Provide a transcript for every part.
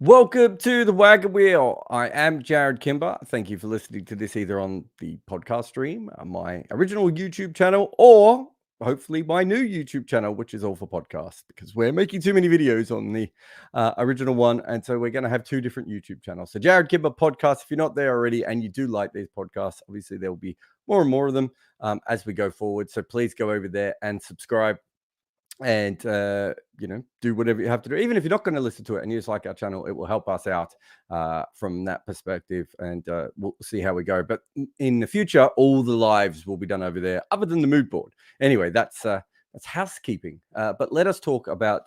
Welcome to the Wagon Wheel. I am Jarrod Kimber. Thank you for listening to this either on the podcast stream, my original YouTube channel, or hopefully my new YouTube channel, which is all for podcasts because we're making too many videos on the original one. And so we're going to have two different YouTube channels. So Jarrod Kimber podcast, if you're not there already and you do like these podcasts, obviously there will be more and more of them as we go forward. So please go over there and subscribe. And do whatever you have to do, even if you're not going to listen to it and you just like our channel, it will help us out from that perspective, and we'll see how we go. But in the future, all the lives will be done over there other than the mood board. Anyway, that's housekeeping, but let us talk about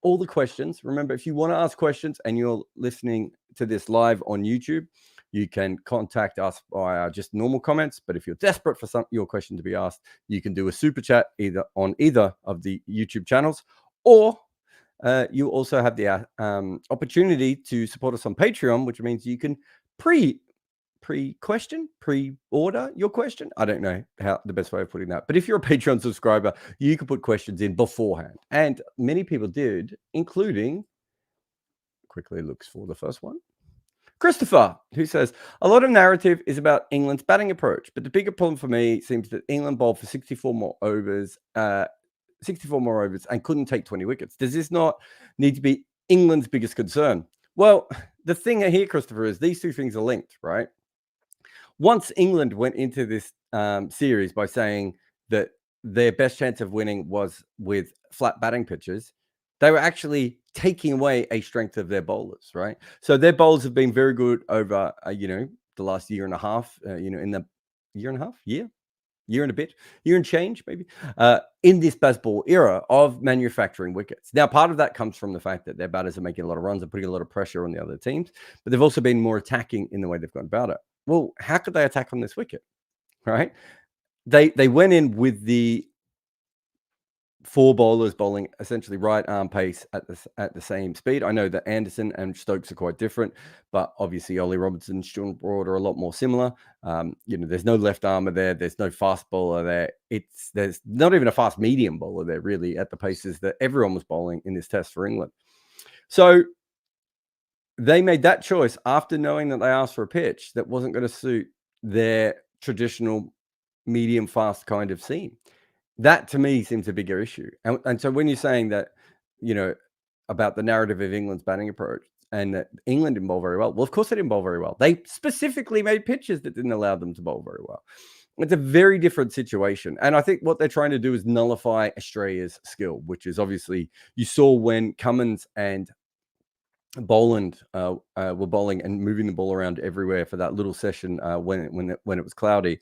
all the questions. Remember, if you want to ask questions and you're listening to this live on YouTube, you can contact us via just normal comments. But if you're desperate for your question to be asked, you can do a super chat either on either of the YouTube channels, or you also have the opportunity to support us on Patreon, which means you can pre-order your question. I don't know how the best way of putting that, but if you're a Patreon subscriber, you can put questions in beforehand, and many people did, including, quickly looks for the first one, Christopher, who says, a lot of narrative is about England's batting approach, but the bigger problem for me seems that England bowled for 64 more overs and couldn't take 20 wickets. Does this not need to be England's biggest concern? Well, the thing here, Christopher, is these two things are linked, right? Once England went into this series by saying that their best chance of winning was with flat batting pitches, they were actually taking away a strength of their bowlers, right? So their bowlers have been very good over, the last year and a half, in the year and and a bit, year and change, maybe, in this Bazball era of manufacturing wickets. Now, part of that comes from the fact that their batters are making a lot of runs and putting a lot of pressure on the other teams, but they've also been more attacking in the way they've gone about it. Well, how could they attack on this wicket, right? They went in with the four bowlers bowling essentially right arm pace at the same speed. I know that Anderson and Stokes are quite different, but obviously Ollie Robertson and Stuart Broad are a lot more similar. There's no left armer there. There's no fast bowler there. There's not even a fast medium bowler there, really, at the paces that everyone was bowling in this test for England. So they made that choice after knowing that they asked for a pitch that wasn't going to suit their traditional medium fast kind of seam. That to me seems a bigger issue. And so when you're saying that, about the narrative of England's batting approach and that England didn't bowl very well, of course they didn't bowl very well. They specifically made pitches that didn't allow them to bowl very well. It's a very different situation. And I think what they're trying to do is nullify Australia's skill, which is obviously, you saw when Cummins and Boland were bowling and moving the ball around everywhere for that little session when it was cloudy.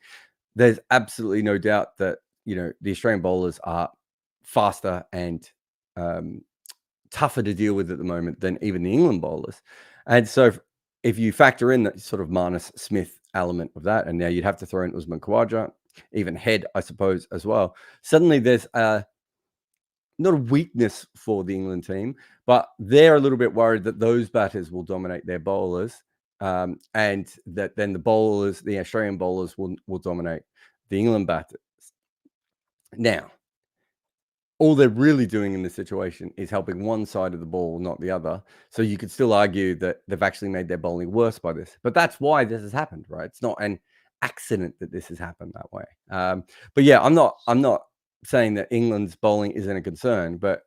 There's absolutely no doubt that the Australian bowlers are faster and tougher to deal with at the moment than even the England bowlers. And so if you factor in that sort of Marnus Smith element of that, and now you'd have to throw in Usman Khawaja, even Head, I suppose, as well. Suddenly there's not a weakness for the England team, but they're a little bit worried that those batters will dominate their bowlers, and that then the Australian bowlers will dominate the England batters. Now, all they're really doing in this situation is helping one side of the ball, not the other. So you could still argue that they've actually made their bowling worse by this. But that's why this has happened, right? It's not an accident that this has happened that way. But yeah, I'm not saying that England's bowling isn't a concern, but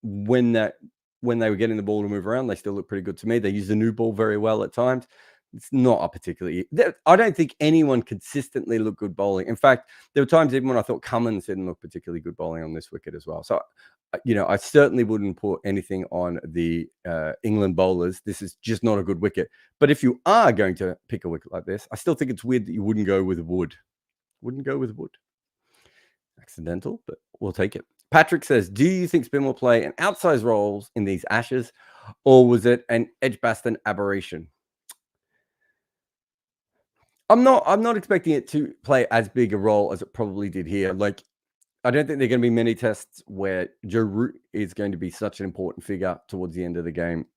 when they were getting the ball to move around, they still look pretty good to me. They use the new ball very well at times. It's not a particularly... I don't think anyone consistently looked good bowling. In fact, there were times even when I thought Cummins didn't look particularly good bowling on this wicket as well. So, I certainly wouldn't put anything on the England bowlers. This is just not a good wicket. But if you are going to pick a wicket like this, I still think it's weird that you wouldn't go with Wood. Accidental, but we'll take it. Patrick says, do you think spin will play an outsized role in these Ashes, or was it an Edgbaston aberration? I'm not expecting it to play as big a role as it probably did here. Like, I don't think there are going to be many tests where Joe Root is going to be such an important figure towards the end of the game.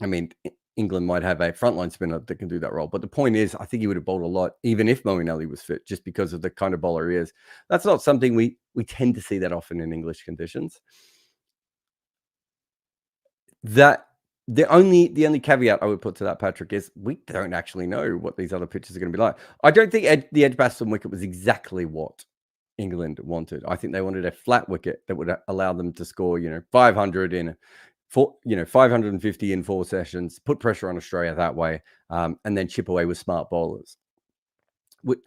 I mean, England might have a frontline spinner that can do that role. But the point is, I think he would have bowled a lot, even if Moeen Ali was fit, just because of the kind of bowler he is. That's not something we tend to see that often in English conditions. That The only caveat I would put to that, Patrick, is we don't actually know what these other pitches are going to be like. I don't think the Edgbaston wicket was exactly what England wanted. I think they wanted a flat wicket that would allow them to score, 500 in 550 in 4 sessions, put pressure on Australia that way, and then chip away with smart bowlers.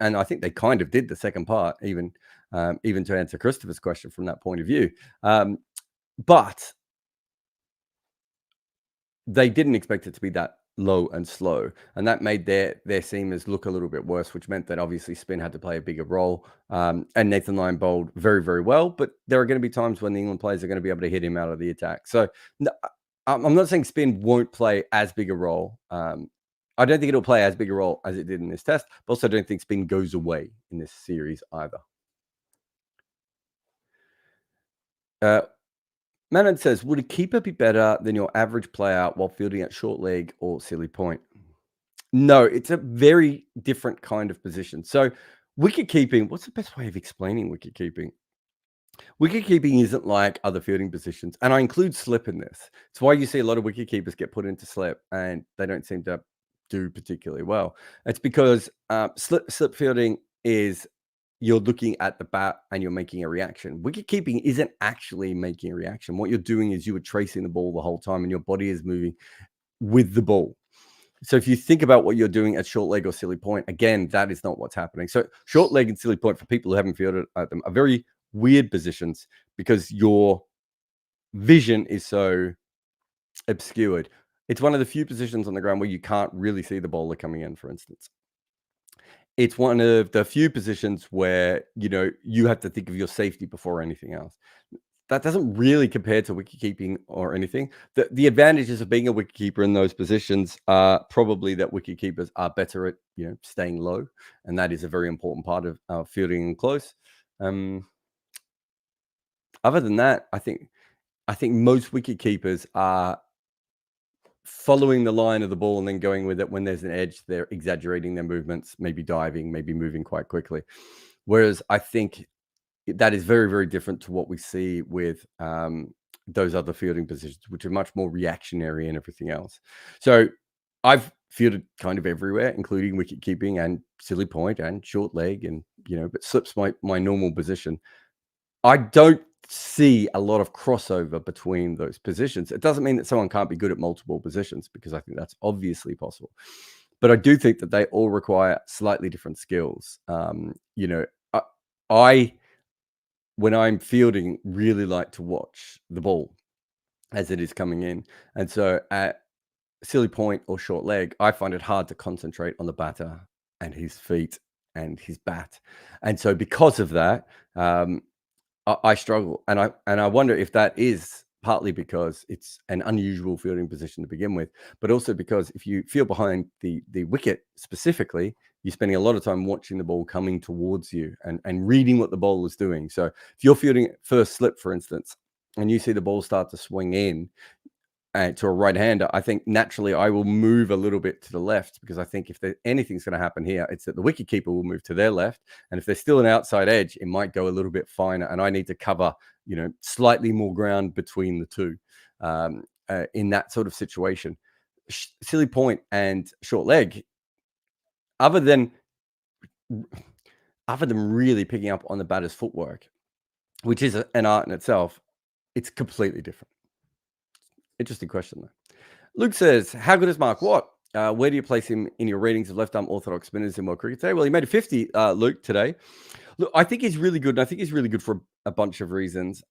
And I think they kind of did the second part, even to answer Christopher's question from that point of view. But they didn't expect it to be that low and slow, and that made their seamers look a little bit worse, which meant that obviously spin had to play a bigger role. And Nathan Lyon bowled very, very well, but there are going to be times when the England players are going to be able to hit him out of the attack. So I'm not saying spin won't play as big a role. I don't think it'll play as big a role as it did in this test, but also don't think spin goes away in this series either. Manon says, would a keeper be better than your average player while fielding at short leg or silly point? No, it's a very different kind of position. So wicket keeping, what's the best way of explaining wicket keeping? Wicket keeping isn't like other fielding positions, and I include slip in this. It's why you see a lot of wicket keepers get put into slip and they don't seem to do particularly well. It's because slip fielding is you're looking at the bat and you're making a reaction. Wicket keeping isn't actually making a reaction. What you're doing is you are tracing the ball the whole time and your body is moving with the ball. So if you think about what you're doing at short leg or silly point, again, that is not what's happening. So short leg and silly point, for people who haven't fielded at them, are very weird positions because your vision is so obscured. It's one of the few positions on the ground where you can't really see the bowler coming in, for instance. It's one of the few positions where, you have to think of your safety before anything else. That doesn't really compare to wicket keeping or anything. The advantages of being a wicket keeper in those positions are probably that wicket keepers are better at, staying low. And that is a very important part of fielding in close. Other than that, I think most wicket keepers are following the line of the ball and then going with it. When there's an edge, they're exaggerating their movements, maybe diving, maybe moving quite quickly. Whereas I think that is very, very different to what we see with those other fielding positions, which are much more reactionary and everything else. So I've fielded kind of everywhere, including wicket keeping and silly point and short leg, and but slip's my normal position. I don't see a lot of crossover between those positions. It doesn't mean that someone can't be good at multiple positions, because I think that's obviously possible. But I do think that they all require slightly different skills. I when I'm fielding, really like to watch the ball as it is coming in. And so at silly point or short leg, I find it hard to concentrate on the batter and his feet and his bat. And so because of that, I struggle, and I wonder if that is partly because it's an unusual fielding position to begin with, but also because if you field behind the wicket specifically, you're spending a lot of time watching the ball coming towards you and reading what the bowler is doing. So if you're fielding first slip, for instance, and you see the ball start to swing in to a right-hander, I think naturally I will move a little bit to the left, because I think if anything's going to happen here, it's that the wicketkeeper will move to their left, and if there's still an outside edge, it might go a little bit finer, and I need to cover, slightly more ground between the two in that sort of situation. Silly point and short leg, other than really picking up on the batter's footwork, which is an art in itself, it's completely different. Interesting question, though. Luke says, how good is Mark Watt? Where do you place him in your ratings of left-arm orthodox spinners in World Cricket today? Well, he made a 50, Luke, today. Look, I think he's really good, and I think he's really good for a bunch of reasons.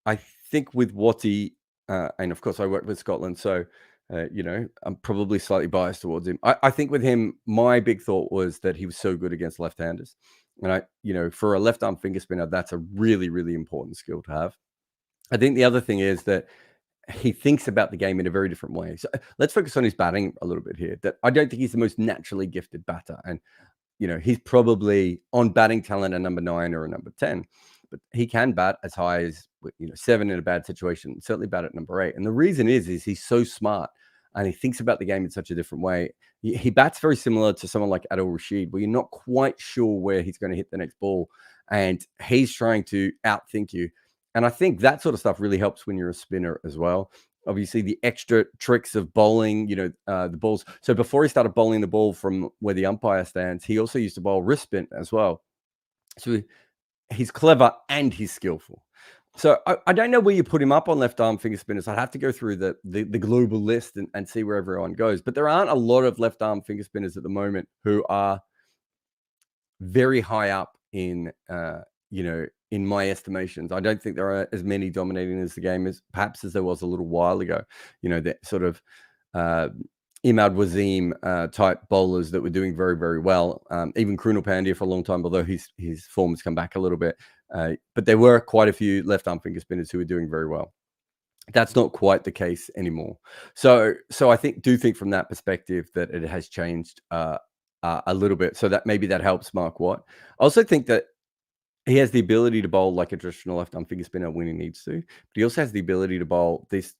I think with Watty, and of course I work with Scotland, so, I'm probably slightly biased towards him. I think with him, my big thought was that he was so good against left-handers. And for a left-arm finger spinner, that's a really, really important skill to have. I think the other thing is that he thinks about the game in a very different way. So let's focus on his batting a little bit here. That I don't think he's the most naturally gifted batter. And, he's probably on batting talent a number 9 or a number 10, but he can bat as high as, 7 in a bad situation, certainly bat at number 8. And the reason is he's so smart and he thinks about the game in such a different way. He bats very similar to someone like Adil Rashid, where you're not quite sure where he's going to hit the next ball. And he's trying to outthink you. And I think that sort of stuff really helps when you're a spinner as well. obviously the extra tricks of bowling, the balls. So before he started bowling the ball from where the umpire stands, he also used to bowl wrist spin as well. So he's clever and he's skillful. So I don't know where you put him up on left arm finger spinners. I'd have to go through the global list and see where everyone goes. But there aren't a lot of left arm finger spinners at the moment who are very high up in in my estimations. I don't think there are as many dominating as the game as perhaps as there was a little while ago. That sort of Imad Wasim type bowlers that were doing very, very well. Even Krunal Pandya for a long time, although his form has come back a little bit. But there were quite a few left arm finger spinners who were doing very well. That's not quite the case anymore. So I do think from that perspective that it has changed a little bit. So that maybe that helps Mark Watt. I also think that he has the ability to bowl like a traditional left arm finger spinner when he needs to, but he also has the ability to bowl this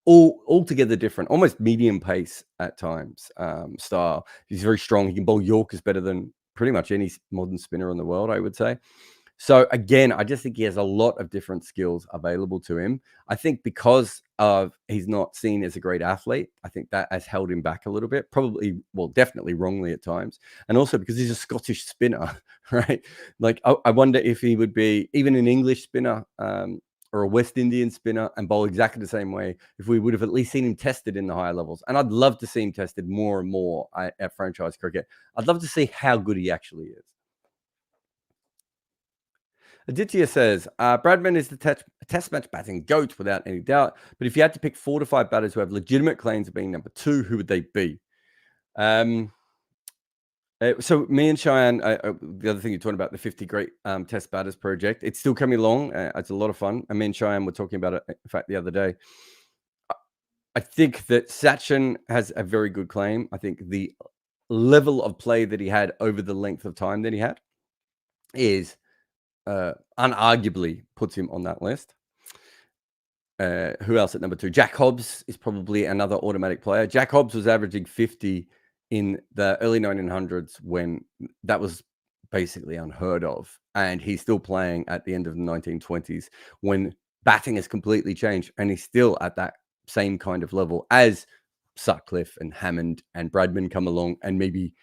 altogether different, almost medium pace at times style. He's very strong. He can bowl Yorkers better than pretty much any modern spinner in the world, I would say. So again, I just think he has a lot of different skills available to him. I think because of he's not seen as a great athlete, I think that has held him back a little bit, probably, well, definitely wrongly at times. And also because he's a Scottish spinner, right? Like, I wonder if he would be even an English spinner or a West Indian spinner and bowl exactly the same way if we would have at least seen him tested in the higher levels. And I'd love to see him tested more and more at franchise cricket. I'd love to see how good he actually is. Aditya says, Bradman is the test match batting GOAT without any doubt. But if you had to pick 4 to 5 batters who have legitimate claims of being number 2, who would they be? So me and Cheyenne, the other thing you're talking about, the 50 Great Test Batters Project, it's still coming along. It's a lot of fun. And me and Cheyenne were talking about it, in fact, the other day. I think that Sachin has a very good claim. I think the level of play that he had over the length of time that he had is unarguably puts him on that list. Who else at number 2? Jack Hobbs is probably another automatic player. Jack Hobbs was averaging 50 in the early 1900s when that was basically unheard of. And he's still playing at the end of the 1920s when batting has completely changed. And he's still at that same kind of level as Sutcliffe and Hammond and Bradman come along, and maybe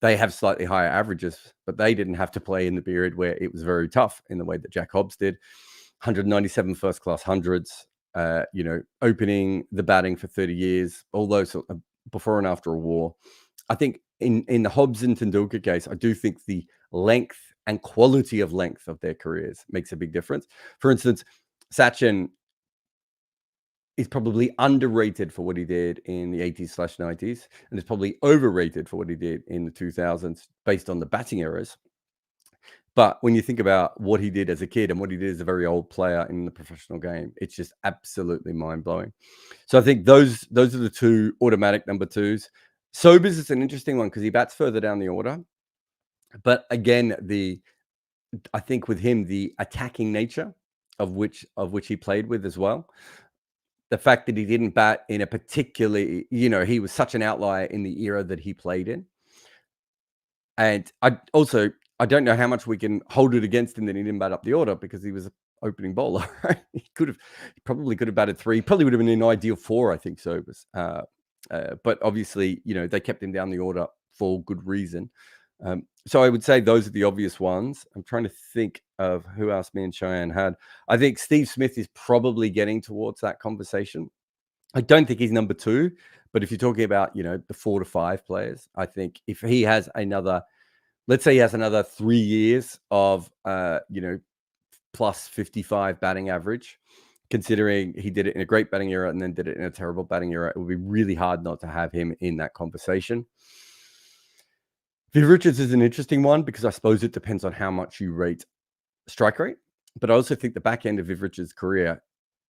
they have slightly higher averages, but they didn't have to play in the period where it was very tough in the way that Jack Hobbs did. 197 first-class hundreds, opening the batting for 30 years, all those before and after a war. I think in the Hobbs and Tendulkar case, I do think the length and quality of length of their careers makes a big difference. For instance, Sachin is probably underrated for what he did in the 80s/90s, and is probably overrated for what he did in the 2000s based on the batting errors. But when you think about what he did as a kid and what he did as a very old player in the professional game, it's just absolutely mind-blowing. So I think those are the 2 automatic number 2s. Sobers is an interesting one because he bats further down the order. But again, I think with him, the attacking nature of which he played with as well. The fact that he didn't bat in a particularly, he was such an outlier in the era that he played in. And I don't know how much we can hold it against him that he didn't bat up the order because he was an opening bowler. Right? He probably could have batted 3, probably would have been an ideal 4, I think, Sobers. But obviously, they kept him down the order for good reason. So I would say those are the obvious ones. I'm trying to think of who else me and Cheyenne had. I think Steve Smith is probably getting towards that conversation. I don't think he's number 2, but if you're talking about, the 4 to 5 players, I think if he has let's say he has another 3 years of, plus 55 batting average, considering he did it in a great batting era and then did it in a terrible batting era, it would be really hard not to have him in that conversation. Viv Richards is an interesting one because I suppose it depends on how much you rate strike rate. But I also think the back end of Viv Richards' career,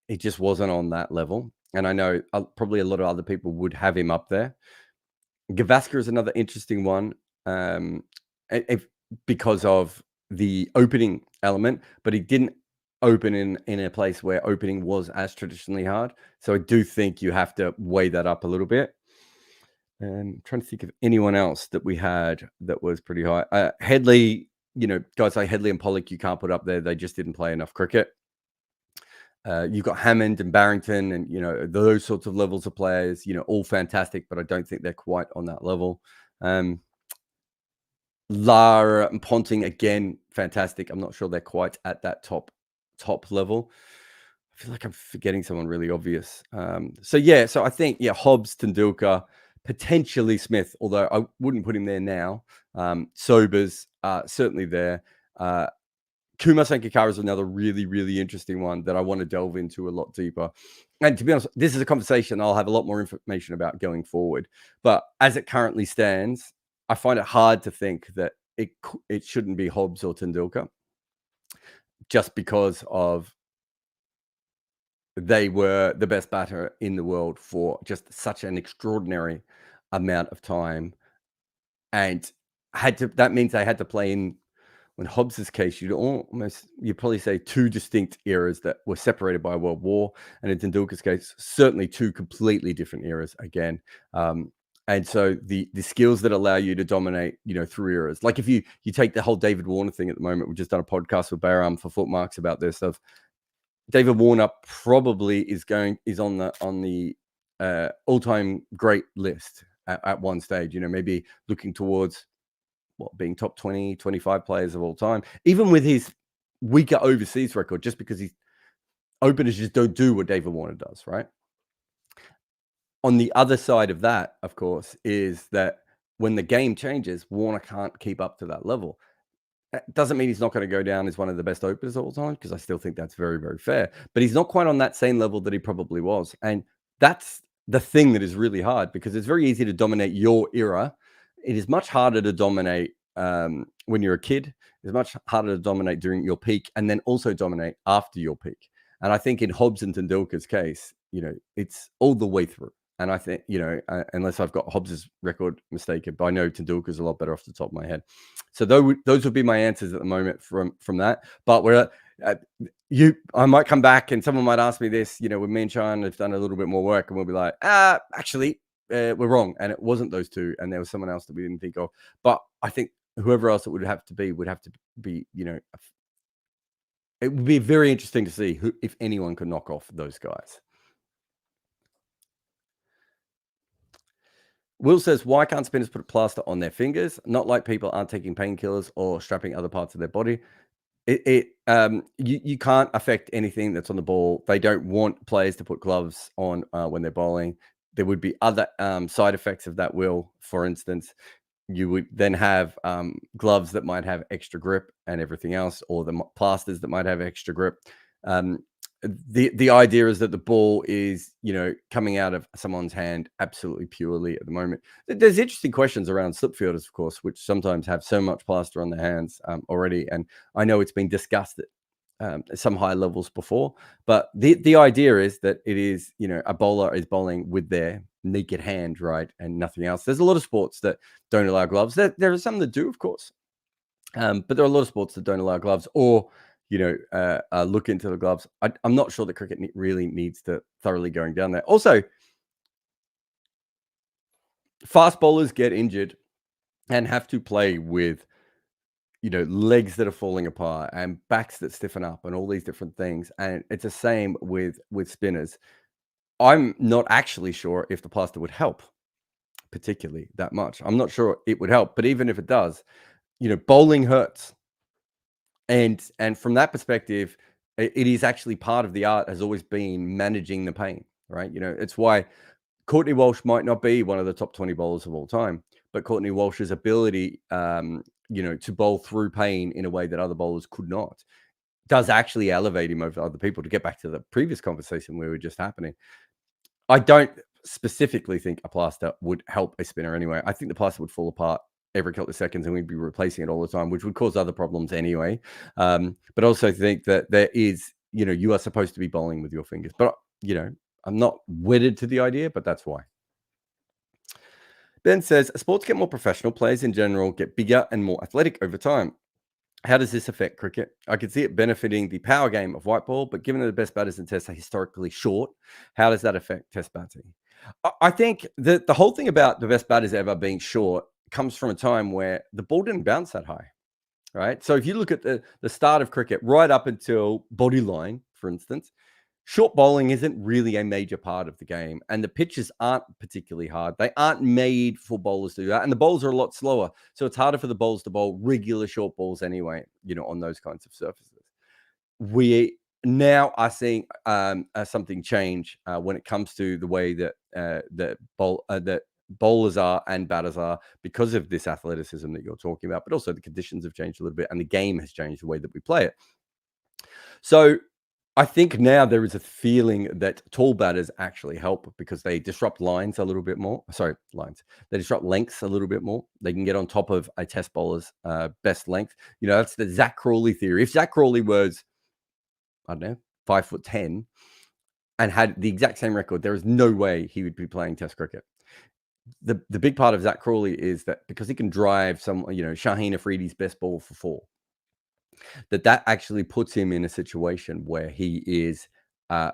it just wasn't on that level. And I know probably a lot of other people would have him up there. Gavaskar is another interesting one because of the opening element, but he didn't open in a place where opening was as traditionally hard. So I do think you have to weigh that up a little bit. I'm trying to think of anyone else that we had that was pretty high. Headley, guys like Headley and Pollock, you can't put up there. They just didn't play enough cricket. You've got Hammond and Barrington and, you know, those sorts of levels of players, you know, all fantastic, but I don't think they're quite on that level. Lara and Ponting, again, fantastic. I'm not sure they're quite at that top level. I feel like I'm forgetting someone really obvious. So I think, Hobbs, Tendulkar, potentially Smith, although I wouldn't put him there now. Sobers, certainly there. Kumar Sangakkara is another really, really interesting one that I want to delve into a lot deeper. And to be honest, this is a conversation I'll have a lot more information about going forward. But as it currently stands, I find it hard to think that it shouldn't be Hobbs or Tendulkar, just because of they were the best batter in the world for just such an extraordinary amount of time, and that means they had to play in. When Hobbs's case, you'd probably say two distinct eras that were separated by a world war, and in Tendulkar's case, certainly two completely different eras again. And so the skills that allow you to dominate, you know, through eras, like if you take the whole David Warner thing at the moment, we've just done a podcast with Bayram for Footmarks about this. Of David Warner probably is on the all-time great list at one stage. You know, maybe looking towards being top 20, 25 players of all time, even with his weaker overseas record, just because his openers just don't do what David Warner does, right? On the other side of that, of course, is that when the game changes, Warner can't keep up to that level. It doesn't mean he's not going to go down as one of the best openers of all time, because I still think that's very, very fair. But he's not quite on that same level that he probably was. And that's the thing that is really hard, because it's very easy to dominate your era. It is much harder to dominate when you're a kid. It's much harder to dominate during your peak, and then also dominate after your peak. And I think in Hobbs and Tendulkar's case, you know, it's all the way through. And I think, you know, unless I've got Hobbs's record mistaken, but I know Tendulkar's a lot better off the top of my head. So those would be my answers at the moment from that. But I might come back and someone might ask me this, you know, when me and Sean have done a little bit more work, and we'll be like, actually, we're wrong, and it wasn't those two, and there was someone else that we didn't think of. But I think whoever else it would have to be, you know, it would be very interesting to see if anyone could knock off those guys. Will says, why can't spinners put a plaster on their fingers? Not like people aren't taking painkillers or strapping other parts of their body. You can't affect anything that's on the ball. They don't want players to put gloves on when they're bowling. There would be other side effects of that, Will. For instance, you would then have gloves that might have extra grip and everything else, or the plasters that might have extra grip. The idea is that the ball is, you know, coming out of someone's hand absolutely purely at the moment. There's interesting questions around slip fielders, of course, which sometimes have so much plaster on their hands already. And I know it's been discussed at some high levels before, but the idea is that it is, you know, a bowler is bowling with their naked hand, right, and nothing else. There's a lot of sports that don't allow gloves. There are some that do, of course, but there are a lot of sports that don't allow gloves, or you know, look into the gloves. I'm not sure that cricket really needs to thoroughly going down there. Also, fast bowlers get injured and have to play with, you know, legs that are falling apart and backs that stiffen up and all these different things. And it's the same with spinners. I'm not actually sure if the plaster would help particularly that much. I'm not sure it would help, but even if it does, you know, bowling hurts. And from that perspective, it is actually part of the art, has always been managing the pain, right? You know, it's why Courtney Walsh might not be one of the top 20 bowlers of all time, but Courtney Walsh's ability, you know, to bowl through pain in a way that other bowlers could not, does actually elevate him over other people. To get back to the previous conversation we were just happening, I don't specifically think a plaster would help a spinner anyway. I think the plaster would fall apart every couple of seconds and we'd be replacing it all the time, which would cause other problems anyway. But also think that there is, you know, you are supposed to be bowling with your fingers. But, you know, I'm not wedded to the idea, but that's why. Ben says, sports get more professional. Players in general get bigger and more athletic over time. How does this affect cricket? I could see it benefiting the power game of white ball, but given that the best batters in tests are historically short, how does that affect test batting? I think that the whole thing about the best batters ever being short comes from a time where the ball didn't bounce that high, right? So if you look at the start of cricket, right up until Bodyline, for instance, short bowling isn't really a major part of the game, and the pitches aren't particularly hard. They aren't made for bowlers to do that, and the bowls are a lot slower, so it's harder for the bowlers to bowl regular short balls anyway, on those kinds of surfaces. We now are seeing something change when it comes to the way that that bowlers are and batters are because of this athleticism that you're talking about, but also the conditions have changed a little bit and the game has changed the way that we play it. So I think now there is a feeling that tall batters actually help because they disrupt lines a little bit more. Sorry, lines. They disrupt lengths a little bit more. They can get on top of a test bowler's best length. That's the Zach Crawley theory. If Zach Crawley was, I don't know, 5'10" and had the exact same record, there is no way he would be playing Test cricket. The big part of Zach Crawley is that because he can drive Shaheen Afridi's best ball for 4, that actually puts him in a situation where he is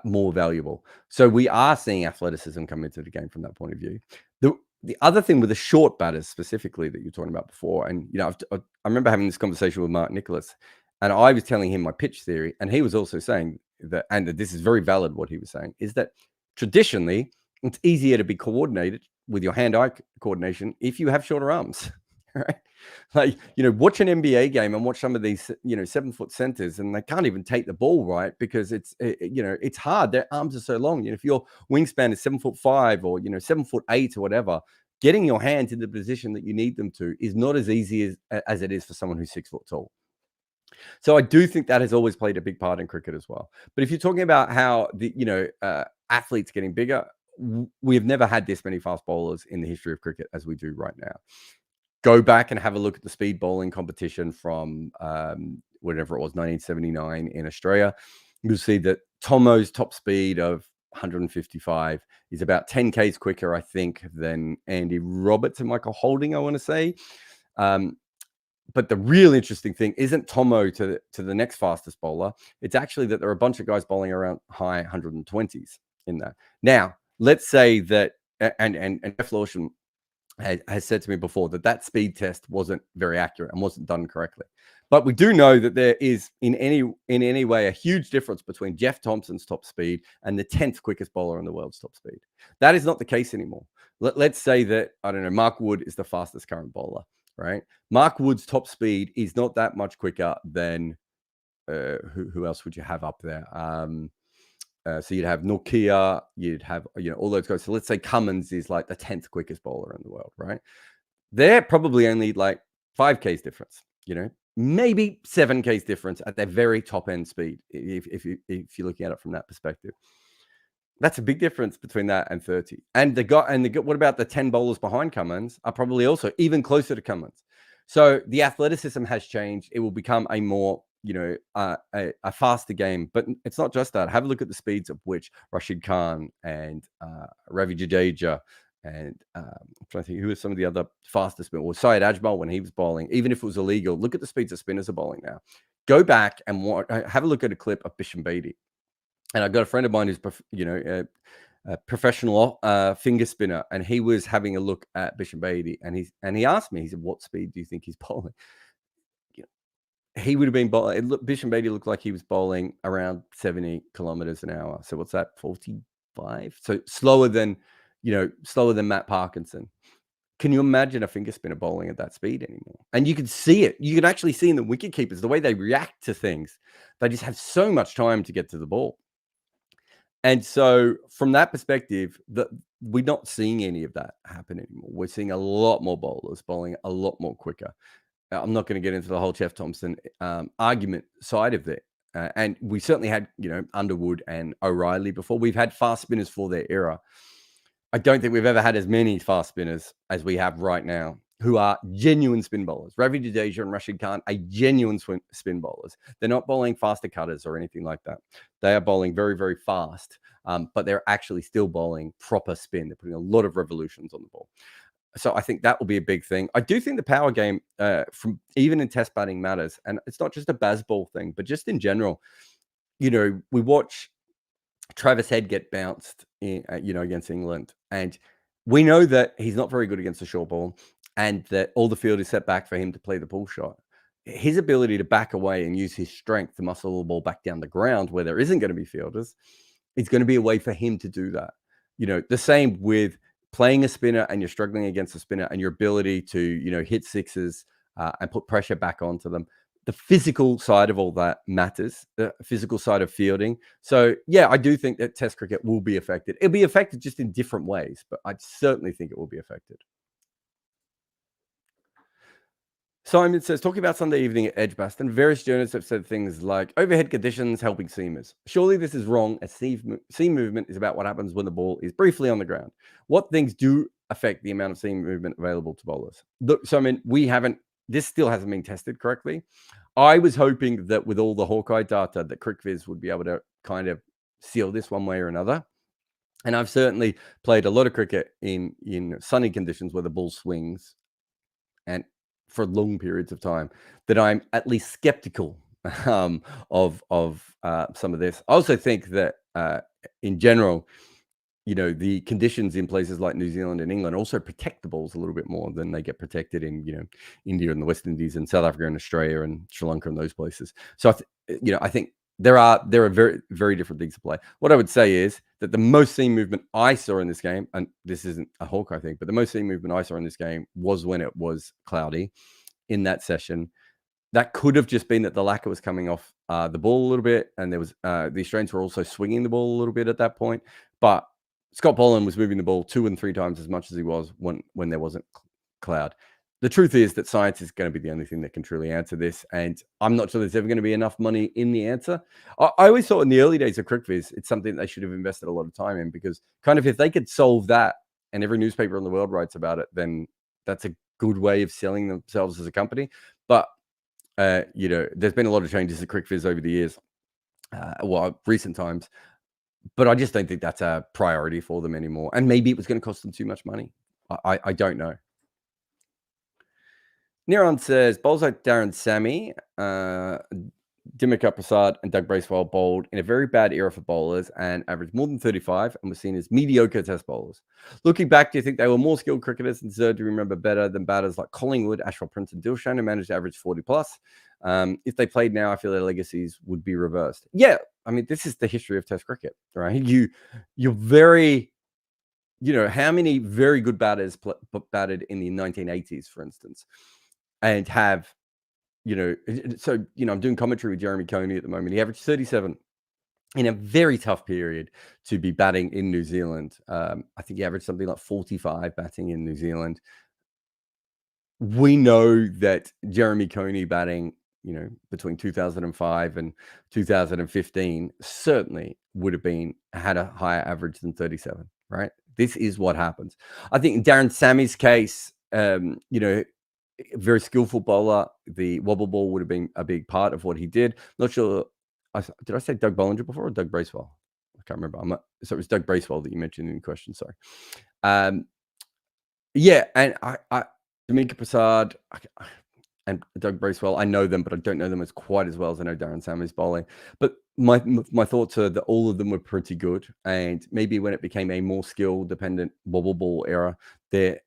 more valuable. So we are seeing athleticism come into the game from that point of view. The other thing with the short batters specifically that you're talking about before, and I remember having this conversation with Mark Nicholas, and I was telling him my pitch theory, and he was also saying that, and this is very valid what he was saying, is that traditionally it's easier to be coordinated with your hand-eye coordination if you have shorter arms, right? Like, watch an NBA game and watch some of these, 7-foot centers, and they can't even take the ball right because it's hard. Their arms are so long. If your wingspan is 7'5" or 7'8" or whatever, getting your hands in the position that you need them to is not as easy as it is for someone who's 6 foot tall. So I do think that has always played a big part in cricket as well. But if you're talking about how the athletes getting bigger, we have never had this many fast bowlers in the history of cricket as we do right now. Go back and have a look at the speed bowling competition from whatever it was, 1979 in Australia. You'll see that Tomo's top speed of 155 is about 10 Ks quicker, I think, than Andy Roberts and Michael Holding, I want to say. But the real interesting thing isn't Tomo to the next fastest bowler. It's actually that there are a bunch of guys bowling around high 120s in that. Now, let's say that, and Jeff Lawson has said to me before that speed test wasn't very accurate and wasn't done correctly. But we do know that there is in any way a huge difference between Jeff Thompson's top speed and the 10th quickest bowler in the world's top speed. That is not the case anymore. Let's say that, I don't know, Mark Wood is the fastest current bowler, right? Mark Wood's top speed is not that much quicker than who else would you have up there? So you'd have Nokia, you'd have all those guys. So let's say Cummins is like the 10th quickest bowler in the world, right? They're probably only like 5 Ks difference, maybe 7 Ks difference at their very top end speed. If you're looking at it from that perspective, that's a big difference between that and 30. And what about the 10 bowlers behind Cummins are probably also even closer to Cummins. So the athleticism has changed. It will become a more a faster game, but it's not just that. Have a look at the speeds of which Rashid Khan and Ravi Jadeja and I'm trying to think who are some of the other fastest spinners, or Syed Ajmal when he was bowling, even if it was illegal. Look at the speeds that spinners are bowling now. Go back and have a look at a clip of Bisham Beatty. And I've got a friend of mine who's a professional finger spinner, and he was having a look at Bisham Beatty, and he asked me, he said, "What speed do you think he's bowling?" He would have been bowling. Bisham Beatty looked like he was bowling around 70 kilometers an hour. So what's that? 45. So slower than Matt Parkinson. Can you imagine a finger spinner bowling at that speed anymore? And you can see it. You can actually see in the wicket keepers the way they react to things. They just have so much time to get to the ball. And so from that perspective, we're not seeing any of that happen anymore. We're seeing a lot more bowlers bowling a lot more quicker. I'm not going to get into the whole Jeff Thompson argument side of it. And we certainly had, Underwood and O'Reilly before. We've had fast spinners for their era. I don't think we've ever had as many fast spinners as we have right now who are genuine spin bowlers. Ravi Jadeja and Rashid Khan are genuine spin bowlers. They're not bowling faster cutters or anything like that. They are bowling very, very fast, but they're actually still bowling proper spin. They're putting a lot of revolutions on the ball. So I think that will be a big thing. I do think the power game, from even in test batting, matters, and it's not just a Bazball thing, but just in general. We watch Travis Head get bounced, against England, and we know that he's not very good against the short ball, and that all the field is set back for him to play the pull shot. His ability to back away and use his strength to muscle the ball back down the ground where there isn't going to be fielders It's going to be a way for him to do that. The same with playing a spinner and you're struggling against a spinner and your ability to, hit sixes and put pressure back onto them. The physical side of all that matters, the physical side of fielding. So, yeah, I do think that Test cricket will be affected. It'll be affected just in different ways, but I certainly think it will be affected. Simon says, talking about Sunday evening at Edgbaston, various journalists have said things like overhead conditions helping seamers. Surely this is wrong, as seam movement is about what happens when the ball is briefly on the ground. What things do affect the amount of seam movement available to bowlers? Look, so this still hasn't been tested correctly. I was hoping that with all the Hawkeye data that CricViz would be able to kind of seal this one way or another. And I've certainly played a lot of cricket in sunny conditions where the ball swings and for long periods of time, that I'm at least skeptical of some of this. I also think that in general, the conditions in places like New Zealand and England also protect the balls a little bit more than they get protected in, India and the West Indies and South Africa and Australia and Sri Lanka and those places. So, I think there are very, very different things to play. What I would say is that the most seam movement I saw in this game, and this isn't a Hawkeye thing, but the most seam movement I saw in this game was when it was cloudy in that session. That could have just been that the lacquer was coming off the ball a little bit, and there was the Australians were also swinging the ball a little bit at that point. But Scott Boland was moving the ball 2 and 3 times as much as he was when there wasn't cloud. The truth is that science is going to be the only thing that can truly answer this, and I'm not sure there's ever going to be enough money in the answer. I always thought in the early days of CricViz, it's something they should have invested a lot of time in, because kind of if they could solve that, and every newspaper in the world writes about it, then that's a good way of selling themselves as a company. But there's been a lot of changes at CricViz over the years, recent times. But I just don't think that's a priority for them anymore. And maybe it was going to cost them too much money. I don't know. Niran says, bowls like Darren, Sammy, Dimika Prasad and Doug Bracewell bowled in a very bad era for bowlers and averaged more than 35 and were seen as mediocre test bowlers. Looking back, do you think they were more skilled cricketers and deserved to remember better than batters like Collingwood, Ashwell Prince and Dilshan, who managed to average 40 plus? If they played now, I feel their legacies would be reversed. Yeah, I mean, this is the history of test cricket, right? You're very, how many very good batters batted in the 1980s, for instance, and have, I'm doing commentary with Jeremy Coney at the moment. He averaged 37 in a very tough period to be batting in New Zealand. I think he averaged something like 45 batting in New Zealand. We know that Jeremy Coney batting, between 2005 and 2015 certainly would have had a higher average than 37, right? This is what happens. I think in Darren Sammy's case, very skillful bowler. The wobble ball would have been a big part of what he did. Not sure. Did I say Doug Bollinger before or Doug Bracewell? I can't remember. So it was Doug Bracewell that you mentioned in the question. Sorry. Yeah, and I Damika Prasad and Doug Bracewell, I know them, but I don't know them as quite as well as I know Darren Sammy's bowling. But my thoughts are that all of them were pretty good, and maybe when it became a more skill dependent wobble ball era, their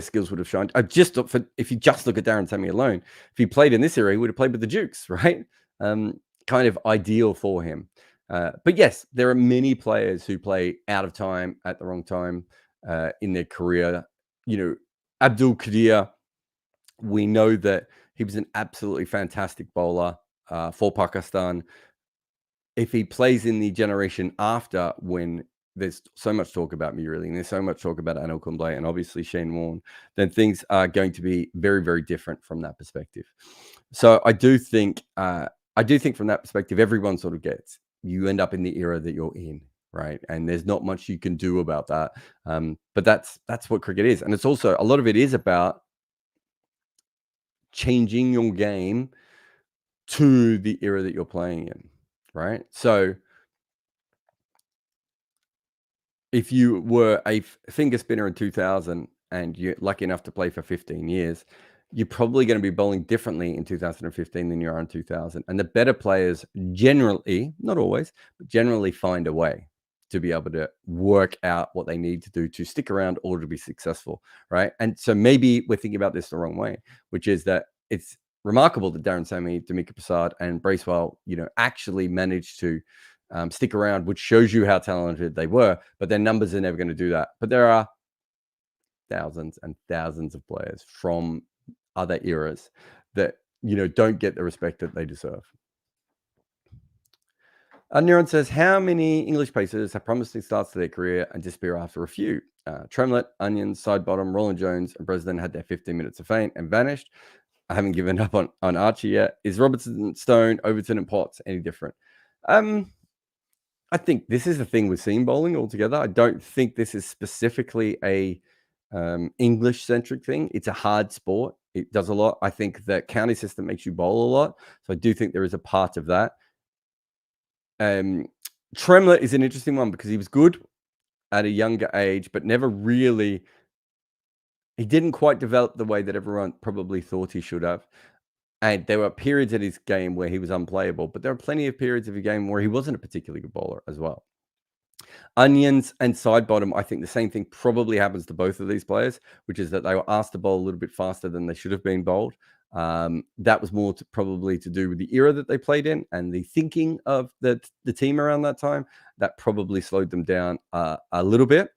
skills would have shined. If you just look at Darren Sammy alone, if he played in this era, he would have played with the Dukes, right? Kind of ideal for him. But yes, there are many players who play out of time at the wrong time in their career. Abdul Qadir, we know that he was an absolutely fantastic bowler for Pakistan. If he plays in the generation after, when there's so much talk about Murali and there's so much talk about Anil Kumble and obviously Shane Warne, then things are going to be very, very different from that perspective. So I do think from that perspective, everyone sort of you end up in the era that you're in, right? And there's not much you can do about that. But that's what cricket is. And it's also, a lot of it is about changing your game to the era that you're playing in, right? So if you were a finger spinner in 2000 and you're lucky enough to play for 15 years, you're probably going to be bowling differently in 2015 than you are in 2000. And the better players generally, not always, but generally find a way to be able to work out what they need to do to stick around or to be successful, right? And so maybe we're thinking about this the wrong way, which is that it's remarkable that Darren Sammy, Damika Prasad and Bracewell, actually managed to stick around, which shows you how talented they were, but their numbers are never going to do that. But there are thousands and thousands of players from other eras that, don't get the respect that they deserve. Neuron says, how many English pacers have promising starts to their career and disappear after a few? Tremlett, Onions, Sidebottom, Roland Jones, and Bresnan had their 15 minutes of fame and vanished. I haven't given up on Archie yet. Is Robertson, Stone, Overton, and Potts any different? I think this is the thing with seam bowling altogether. I don't think this is specifically a English-centric thing. It's a hard sport. It does a lot. I think the county system makes you bowl a lot. So I do think there is a part of that. Tremlett is an interesting one because he was good at a younger age, but never really, he didn't quite develop the way that everyone probably thought he should have. And there were periods in his game where he was unplayable, but there are plenty of periods of his game where he wasn't a particularly good bowler as well. Onions and Sidebottom, I think the same thing probably happens to both of these players, which is that they were asked to bowl a little bit faster than they should have been bowled. That was more probably to do with the era that they played in and the thinking of the team around that time. That probably slowed them down a little bit.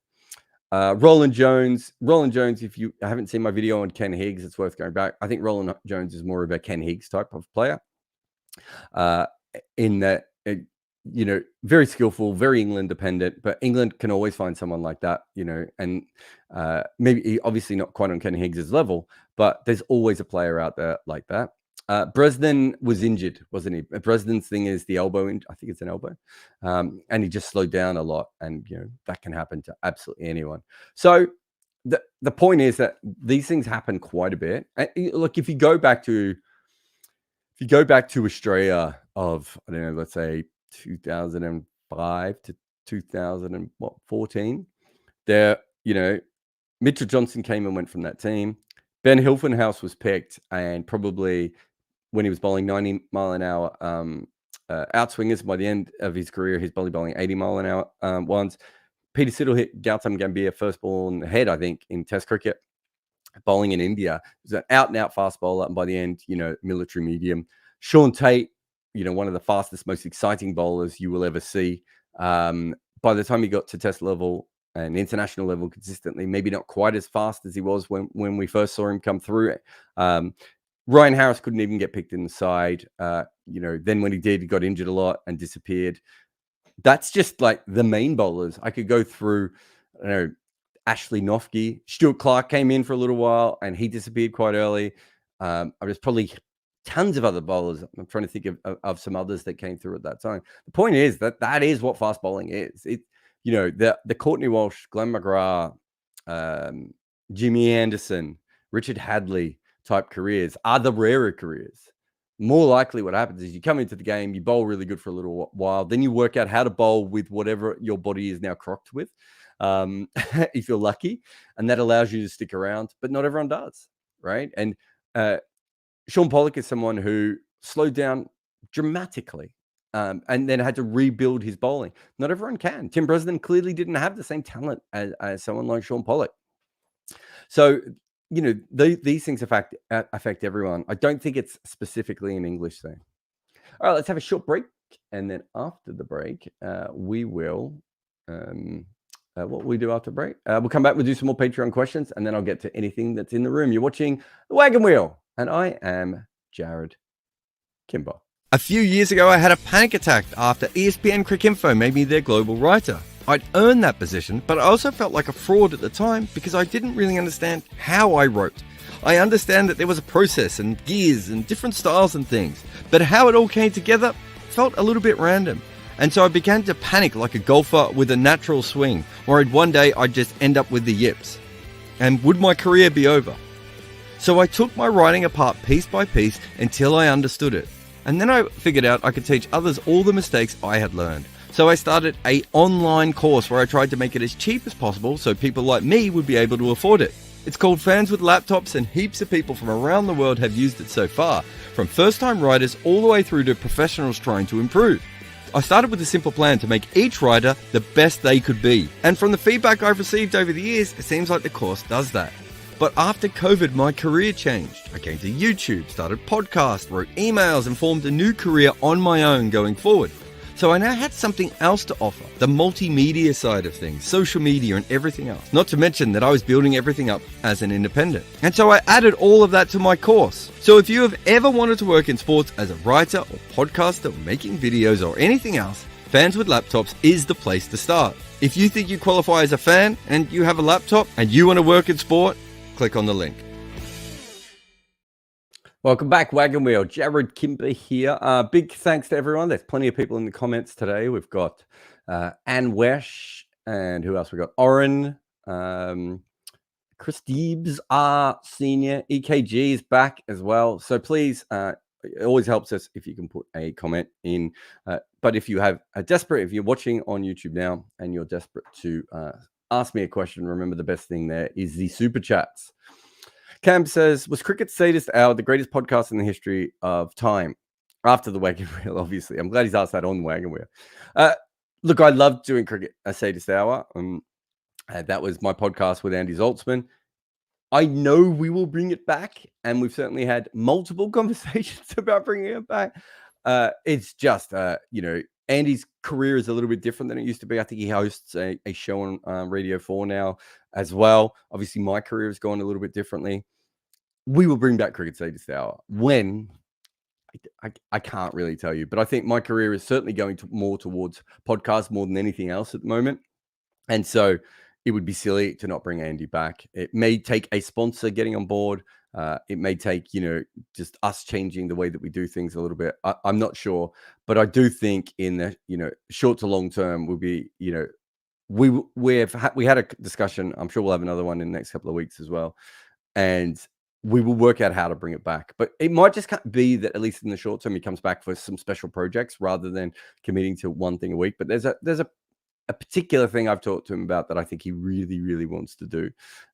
Roland Jones, if you haven't seen my video on Ken Higgs, it's worth going back. I think Roland Jones is more of a Ken Higgs type of player in that, very skillful, very England dependent, but England can always find someone like that, and maybe obviously not quite on Ken Higgs's level, but there's always a player out there like that. Bresnan was injured, wasn't he? Bresnan's thing is the elbow. I think it's an elbow. And he just slowed down a lot. And, that can happen to absolutely anyone. So the point is that these things happen quite a bit. Look, if you go back to Australia of, I don't know, let's say 2005 to 2014, there, Mitchell Johnson came and went from that team. Ben Hilfenhaus was picked, and probably when he was bowling 90 mile an hour outswingers, by the end of his career, he's probably bowling 80 mile an hour ones. Peter Siddle hit Gautam Gambhir first ball on the head, I think, in Test cricket, bowling in India. He was an out-and-out fast bowler, and by the end, military medium. Sean Tate, one of the fastest, most exciting bowlers you will ever see. By the time he got to Test level and international level consistently, maybe not quite as fast as he was when we first saw him come through. Ryan Harris couldn't even get picked in the side. Then when he did, he got injured a lot and disappeared. That's just like the main bowlers. I could go through, Ashley Nofke. Stuart Clark came in for a little while and he disappeared quite early. There's probably tons of other bowlers. I'm trying to think of some others that came through at that time. The point is that is what fast bowling is. The Courtney Walsh, Glenn McGrath, Jimmy Anderson, Richard Hadley type careers are the rarer careers. More likely what happens is you come into the game, you bowl really good for a little while, then you work out how to bowl with whatever your body is now crocked with, if you're lucky, and that allows you to stick around, but not everyone does, right? And Sean Pollock is someone who slowed down dramatically and then had to rebuild his bowling. Not everyone can. Tim Bresnan clearly didn't have the same talent as someone like Sean Pollock. So, these things affect everyone. I don't think it's specifically an English thing. All right, let's have a short break. And then after the break, we will, what we do after break? We'll come back, we'll do some more Patreon questions, and then I'll get to anything that's in the room. You're watching The Wagon Wheel, and I am Jarrod Kimber. A few years ago, I had a panic attack after ESPN Cricinfo made me their global writer. I'd earned that position, but I also felt like a fraud at the time because I didn't really understand how I wrote. I understand that there was a process and gears and different styles and things, but how it all came together felt a little bit random. And so I began to panic like a golfer with a natural swing, worried one day I'd just end up with the yips. And would my career be over? So I took my writing apart piece by piece until I understood it. And then I figured out I could teach others all the mistakes I had learned. So I started an online course where I tried to make it as cheap as possible so people like me would be able to afford it. It's called Fans with Laptops, and heaps of people from around the world have used it so far, from first-time writers all the way through to professionals trying to improve. I started with a simple plan to make each writer the best they could be. And from the feedback I've received over the years, it seems like the course does that. But after COVID, my career changed. I came to YouTube, started podcasts, wrote emails, and formed a new career on my own going forward. So I now had something else to offer, the multimedia side of things, social media and everything else. Not to mention that I was building everything up as an independent. And so I added all of that to my course. So if you have ever wanted to work in sports as a writer or podcaster or making videos or anything else, Fans with Laptops is the place to start. If you think you qualify as a fan and you have a laptop and you want to work in sport, click on the link. Welcome back, Wagon Wheel. Jarrod Kimber here. Big thanks to everyone. There's plenty of people in the comments today. We've got Anne Wesh, and who else? We've got Oren, Chris Deebs, Senior, EKG is back as well. So please, it always helps us if you can put a comment in. But if you have if you're watching on YouTube now and you're desperate to ask me a question, remember the best thing there is the super chats. Cam says, was Cricket's Sadist Hour the greatest podcast in the history of time? After the Wagon Wheel, obviously. I'm glad he's asked that on the Wagon Wheel. Look, I loved doing Cricket a Sadist Hour. That was my podcast with Andy Zaltzman. I know we will bring it back, and we've certainly had multiple conversations about bringing it back. It's just, Andy's career is a little bit different than it used to be. I think he hosts a show on Radio 4 now as well. Obviously, my career has gone a little bit differently. We will bring back Cricket Sadist Hour. When? I can't really tell you, but I think my career is certainly going more towards podcasts more than anything else at the moment. And so it would be silly to not bring Andy back. It may take a sponsor getting on board. It may take, just us changing the way that we do things a little bit. I'm not sure, but I do think in the, short to long term, we'll be, we had a discussion. I'm sure we'll have another one in the next couple of weeks as well. And we will work out how to bring it back. But it might just be that at least in the short term, he comes back for some special projects rather than committing to one thing a week. But there's a particular thing I've talked to him about that I think he really, really wants to do.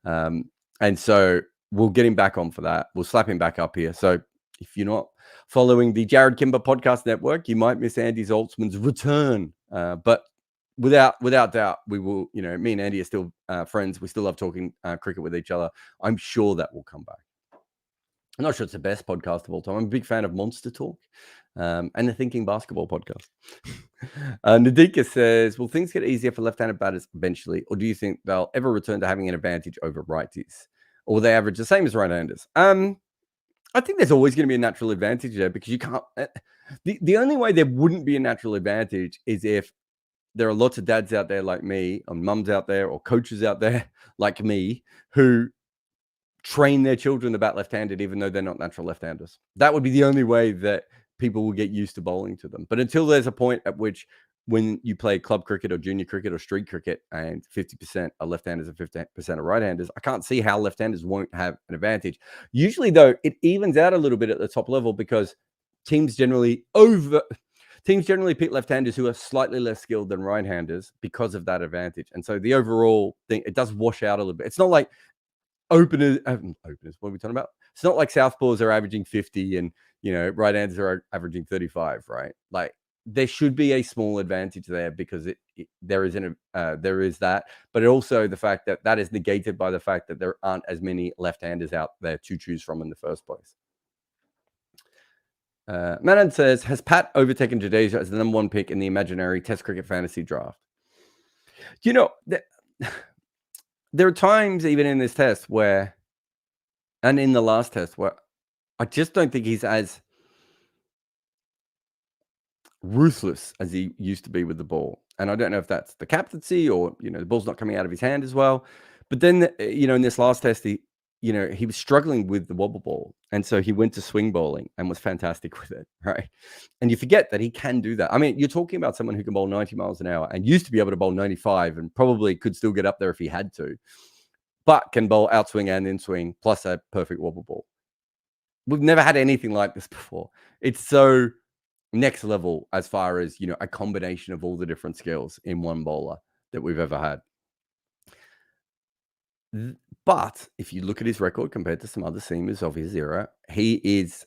And so we'll get him back on for that. We'll slap him back up here. So if you're not following the Jarrod Kimber Podcast Network, you might miss Andy Zaltzman's return. But without doubt, we will, me and Andy are still friends. We still love talking cricket with each other. I'm sure that will come back. I'm not sure it's the best podcast of all time. I'm a big fan of Monster Talk and the Thinking Basketball podcast. Nadika says, will things get easier for left-handed batters eventually, or do you think they'll ever return to having an advantage over righties? Or will they average the same as right-handers? I think there's always going to be a natural advantage there because you can't... The only way there wouldn't be a natural advantage is if there are lots of dads out there like me, or mums out there, or coaches out there like me who train their children to bat left-handed even though they're not natural left-handers. That would be the only way that people will get used to bowling to them. But until there's a point at which when you play club cricket or junior cricket or street cricket and 50% are left-handers and 50% are right-handers, I can't see how left-handers won't have an advantage. Usually, though, it evens out a little bit at the top level because teams generally pick left-handers who are slightly less skilled than right-handers because of that advantage. And so the overall thing, it does wash out a little bit. It's not like openers, what are we talking about? It's not like southpaws are averaging 50 and, right-handers are averaging 35, right? Like there should be a small advantage there because there is that, but also the fact that is negated by the fact that there aren't as many left-handers out there to choose from in the first place. Manan says, has Pat overtaken Jadeja as the number one pick in the imaginary Test cricket fantasy draft? There are times even in this test and in the last test where I just don't think he's as ruthless as he used to be with the ball. And I don't know if that's the captaincy or, the ball's not coming out of his hand as well. But then, in this last test, he was struggling with the wobble ball. And so he went to swing bowling and was fantastic with it, right? And you forget that he can do that. I mean, you're talking about someone who can bowl 90 miles an hour and used to be able to bowl 95 and probably could still get up there if he had to, but can bowl outswing and in swing plus a perfect wobble ball. We've never had anything like this before. It's so next level as far as, a combination of all the different skills in one bowler that we've ever had. But if you look at his record compared to some other seamers of his era, he is,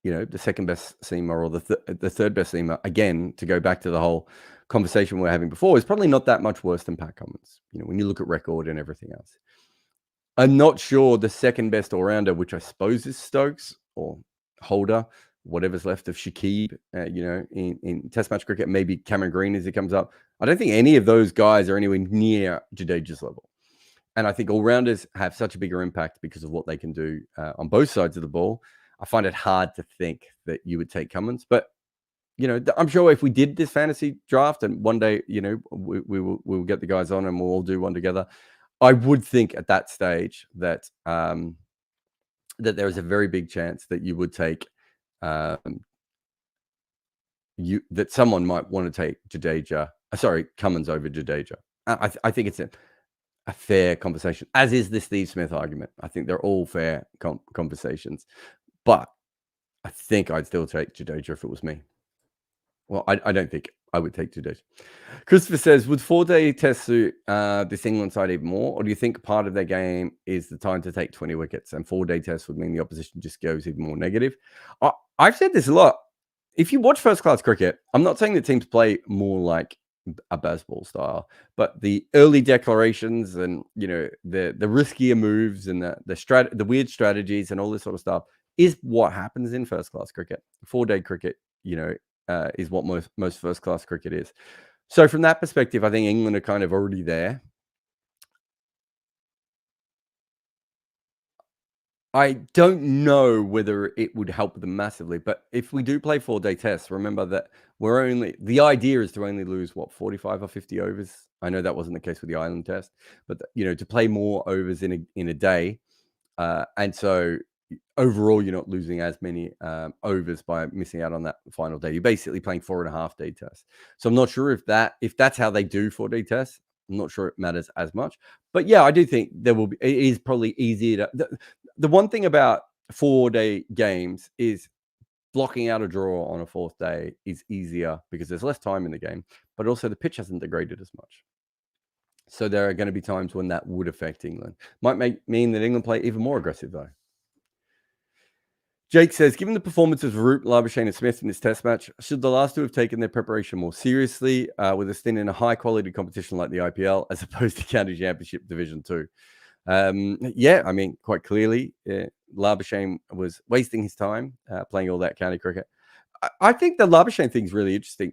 the second best seamer or the third best seamer. Again, to go back to the whole conversation we were having before, is probably not that much worse than Pat Cummins, when you look at record and everything else. I'm not sure the second best all-rounder, which I suppose is Stokes or Holder, whatever's left of Shakib, in Test match cricket, maybe Cameron Green as he comes up. I don't think any of those guys are anywhere near Jadeja's level. And I think all-rounders have such a bigger impact because of what they can do on both sides of the ball. I find it hard to think that you would take Cummins. But, I'm sure if we did this fantasy draft and one day, we'll get the guys on and we'll all do one together, I would think at that stage that that there is a very big chance that you would take that someone might want to take Cummins over Jadeja. I think it's a fair conversation, as is the Steve Smith argument. I think they're all fair conversations, but I think I'd still take Jadeja if it was me. Well, I don't think I would take Jadeja. Christopher says, would 4-day test suit this England side even more, or do you think part of their game is the time to take 20 wickets and 4-day tests would mean the opposition just goes even more negative? I've said this a lot. If you watch first-class cricket, I'm not saying that teams play more like a baseball style, but the early declarations and the riskier moves and the weird strategies and all this sort of stuff is what happens in first class cricket. 4-day cricket, is what most first class cricket is. So from that perspective, I think England are kind of already there. I don't know whether it would help them massively, but if we do play 4-day tests, remember that the idea is to only lose 45 or 50 overs. I know that wasn't the case with the Ireland test, but to play more overs in a day. And so overall, you're not losing as many overs by missing out on that final day. You're basically playing 4.5-day tests. So I'm not sure if that's how they do 4-day tests. I'm not sure it matters as much, but yeah, I do think it is probably easier the one thing about 4-day games is blocking out a draw on a 4th day is easier because there's less time in the game, but also the pitch hasn't degraded as much. So there are going to be times when that would affect England. Might mean that England play even more aggressive though. Jake says, given the performances of Root, Labuschagne and Smith in this test match, should the last two have taken their preparation more seriously with a stint in a high-quality competition like the IPL as opposed to County Championship Division 2? Yeah, I mean, quite clearly, Labuschagne was wasting his time playing all that county cricket. I think the Labuschagne thing is really interesting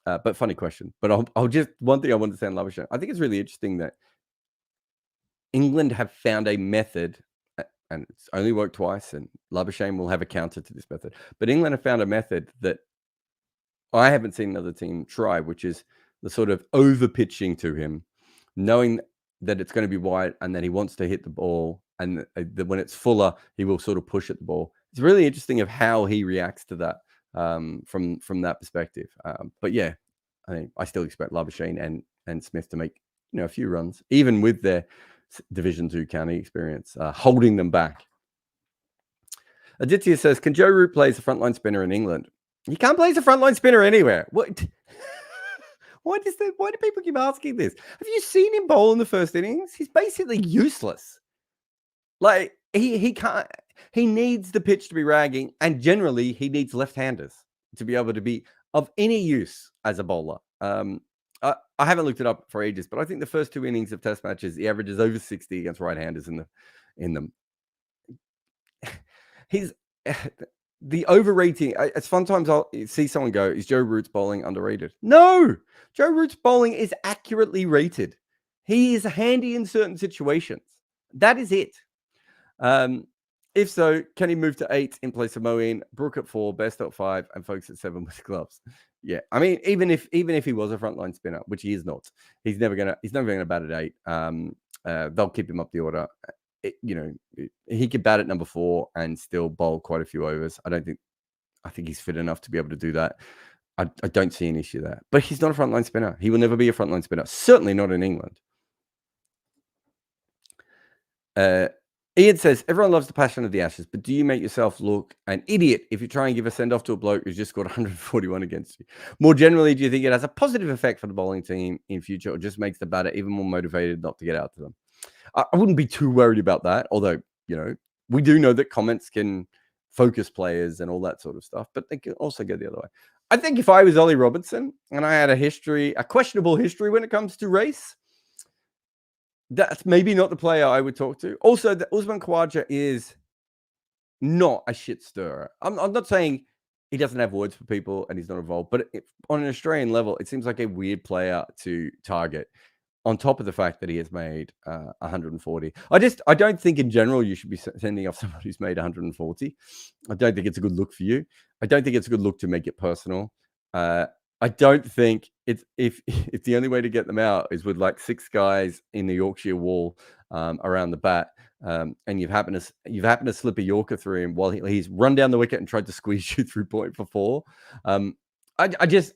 but funny question. But I'll just, one thing I want to say on Labuschagne, I think it's really interesting that England have found a method, and it's only worked twice, and Labuschagne will have a counter to this method. But England have found a method that I haven't seen another team try, which is the sort of over pitching to him, knowing that it's going to be wide and that he wants to hit the ball, and that when it's fuller, he will sort of push at the ball. It's really interesting of how he reacts to that from that perspective. But yeah, I still expect Labuschagne and Smith to make a few runs, even with their Division 2 county experience, holding them back. Aditya says, can Joe Root play as a frontline spinner in England? He can't play as a frontline spinner anywhere. What? Why do people keep asking this? Have you seen him bowl in the first innings? He's basically useless. Like he can't. He needs the pitch to be ragging, and generally he needs left-handers to be able to be of any use as a bowler. I haven't looked it up for ages, but I think the first 2 innings of test matches, the average is over 60 against right-handers in them. He's the overrating. Sometimes I'll see someone go, is Joe Root's bowling underrated? No, Joe Root's bowling is accurately rated. He is handy in certain situations. That is it. If so, can he move to 8 in place of Moeen, Brook at 4, Best at 5, and Folks at 7 with gloves? Yeah, I mean, even if he was a frontline spinner, which he is not, he's never gonna bat at 8. They'll keep him up the order. He could bat at number 4 and still bowl quite a few overs. I think he's fit enough to be able to do that. I don't see an issue there. But he's not a frontline spinner. He will never be a frontline spinner. Certainly not in England. Ian says, everyone loves the passion of the Ashes, but do you make yourself look an idiot if you try and give a send-off to a bloke who's just scored 141 against you? More generally, do you think it has a positive effect for the bowling team in future, or just makes the batter even more motivated not to get out to them? I wouldn't be too worried about that, although, we do know that comments can focus players and all that sort of stuff, but they can also go the other way. I think if I was Ollie Robinson and I had a questionable history when it comes to race, that's maybe not the player I would talk to. Also, Usman Khawaja is not a shit stirrer. I'm not saying he doesn't have words for people and he's not involved, but on an Australian level, it seems like a weird player to target. On top of the fact that he has made 140, I don't think in general you should be sending off somebody who's made 140. I don't think it's a good look for you. I don't think it's a good look to make it personal. I don't think it's if the only way to get them out is with like 6 guys in the Yorkshire wall around the bat, and you've happened to slip a Yorker through him while he's run down the wicket and tried to squeeze you through point for 4. I just,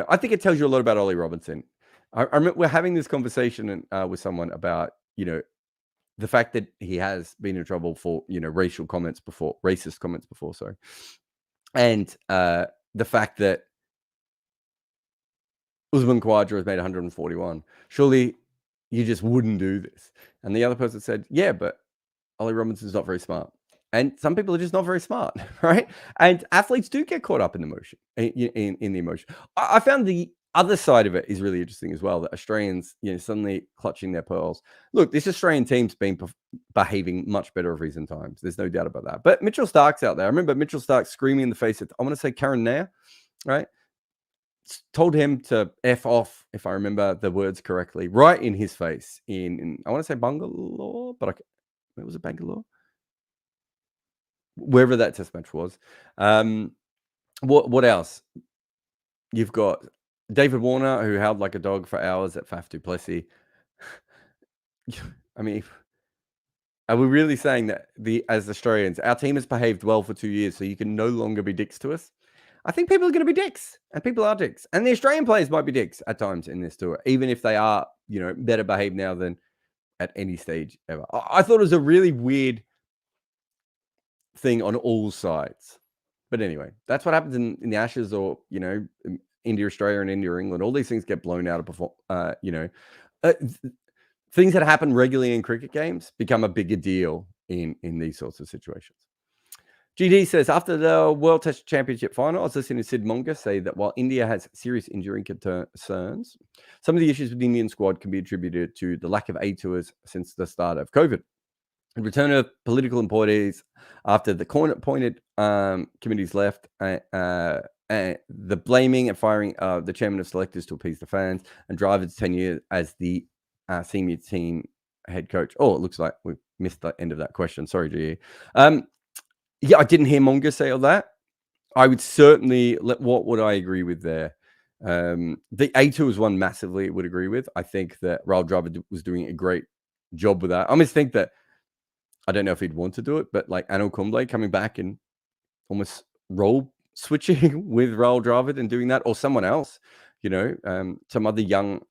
I think it tells you a lot about Ollie Robinson. I remember we're having this conversation with someone about, the fact that he has been in trouble for, racist comments before, sorry. And the fact that Usman Khawaja has made 141. Surely you just wouldn't do this. And the other person said, yeah, but Ollie Robinson's not very smart. And some people are just not very smart, right? And athletes do get caught up in emotion, in the emotion. I found the other side of it is really interesting as well, that Australians, suddenly clutching their pearls. Look, this Australian team's been behaving much better of recent times. There's no doubt about that. But Mitchell Stark's out there. I remember Mitchell Stark screaming in the face of, I want to say Karen Nair, right? Told him to F off, if I remember the words correctly, right in his face in I want to say Bangalore, but where was it, Bangalore? Wherever that test match was. What else? You've got David Warner, who howled like a dog for hours at Faf du Plessis. I mean, are we really saying that as Australians, our team has behaved well for 2 years, so you can no longer be dicks to us? I think people are going to be dicks, and people are dicks. And the Australian players might be dicks at times in this tour, even if they are, better behaved now than at any stage ever. I thought it was a really weird thing on all sides. But anyway, that's what happens in the Ashes, or, India, Australia, and India, England. All these things get blown out of, things that happen regularly in cricket games become a bigger deal in these sorts of situations. GD says, after the World Test Championship final, I was listening to Sid Monga say that while India has serious injury concerns, some of the issues with the Indian squad can be attributed to the lack of A tours since the start of COVID. The return of political employees after the appointed committees left, the blaming and firing of the chairman of selectors to appease the fans, and Dravid's tenure as the senior team head coach. Oh, it looks like we missed the end of that question. Sorry, GE. Yeah, I didn't hear Monga say all that. I would certainly what would I agree with there? The A2 is one massively would agree with. I think that Rahul Dravid was doing a great job with that. I almost think that, I don't know if he'd want to do it, but like Anil Kumble coming back and almost role switching with Rahul Dravid and doing that, or someone else, some other young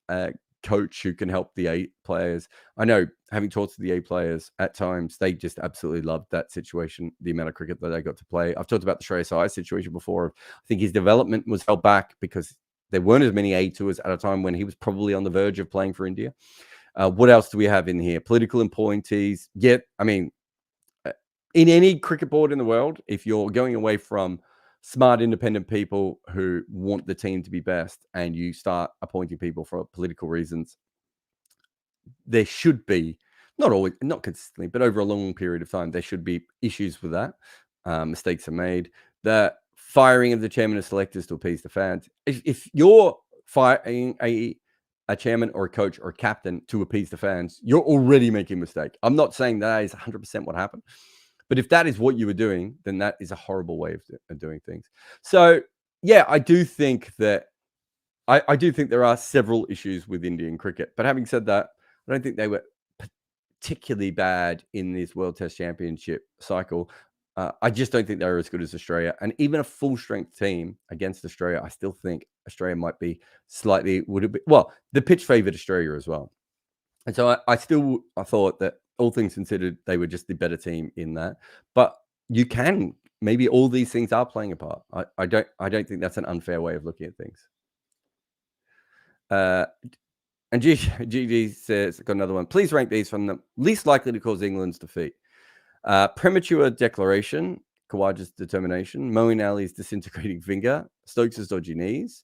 coach who can help the A players. I know, having talked to the A players at times, they just absolutely loved that situation, the amount of cricket that they got to play. I've talked about the Shreyas Iyer situation before. I think his development was held back because there weren't as many A tours at a time when he was probably on the verge of playing for India. What else do we have in here? Political appointees. Yeah, I mean, in any cricket board in the world, if you're going away from smart, independent people who want the team to be best, and you start appointing people for political reasons, there should be, not always, not consistently, but over a long period of time, there should be issues with that. Mistakes are made. The firing of the chairman of selectors to appease the fans. If you're firing a chairman or a coach or a captain to appease the fans, you're already making a mistake. I'm not saying that is 100% what happened. But if that is what you were doing, then that is a horrible way of doing things. So, yeah, I do think that I do think there are several issues with Indian cricket. But having said that, I don't think they were particularly bad in this World Test Championship cycle. I just don't think they're as good as Australia. And even a full-strength team against Australia, I still think Australia might be slightly, the pitch favoured Australia as well. And so I thought that, all things considered, they were just the better team in that. But you can, maybe all these things are playing a part. I don't think that's an unfair way of looking at things. And GG says, got another one. Please rank these from the least likely to cause England's defeat. Premature declaration, Khawaja's determination, Moeen Ali's disintegrating finger, Stokes' dodgy knees,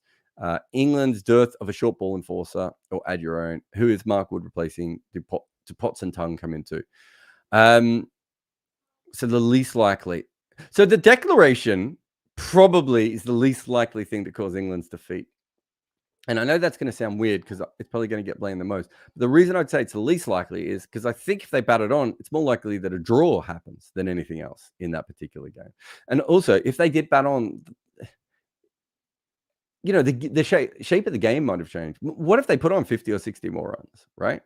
England's dearth of a short ball enforcer, or add your own. Who is Mark Wood replacing? Do Potts and Tongue come into? So the least likely. So the declaration probably is the least likely thing to cause England's defeat. And I know that's going to sound weird because it's probably going to get blamed the most. But the reason I'd say it's the least likely is because I think if they bat it on, it's more likely that a draw happens than anything else in that particular game. And also, if they did bat on, you know, the shape of the game might have changed. What if they put on 50 or 60 more runs, right?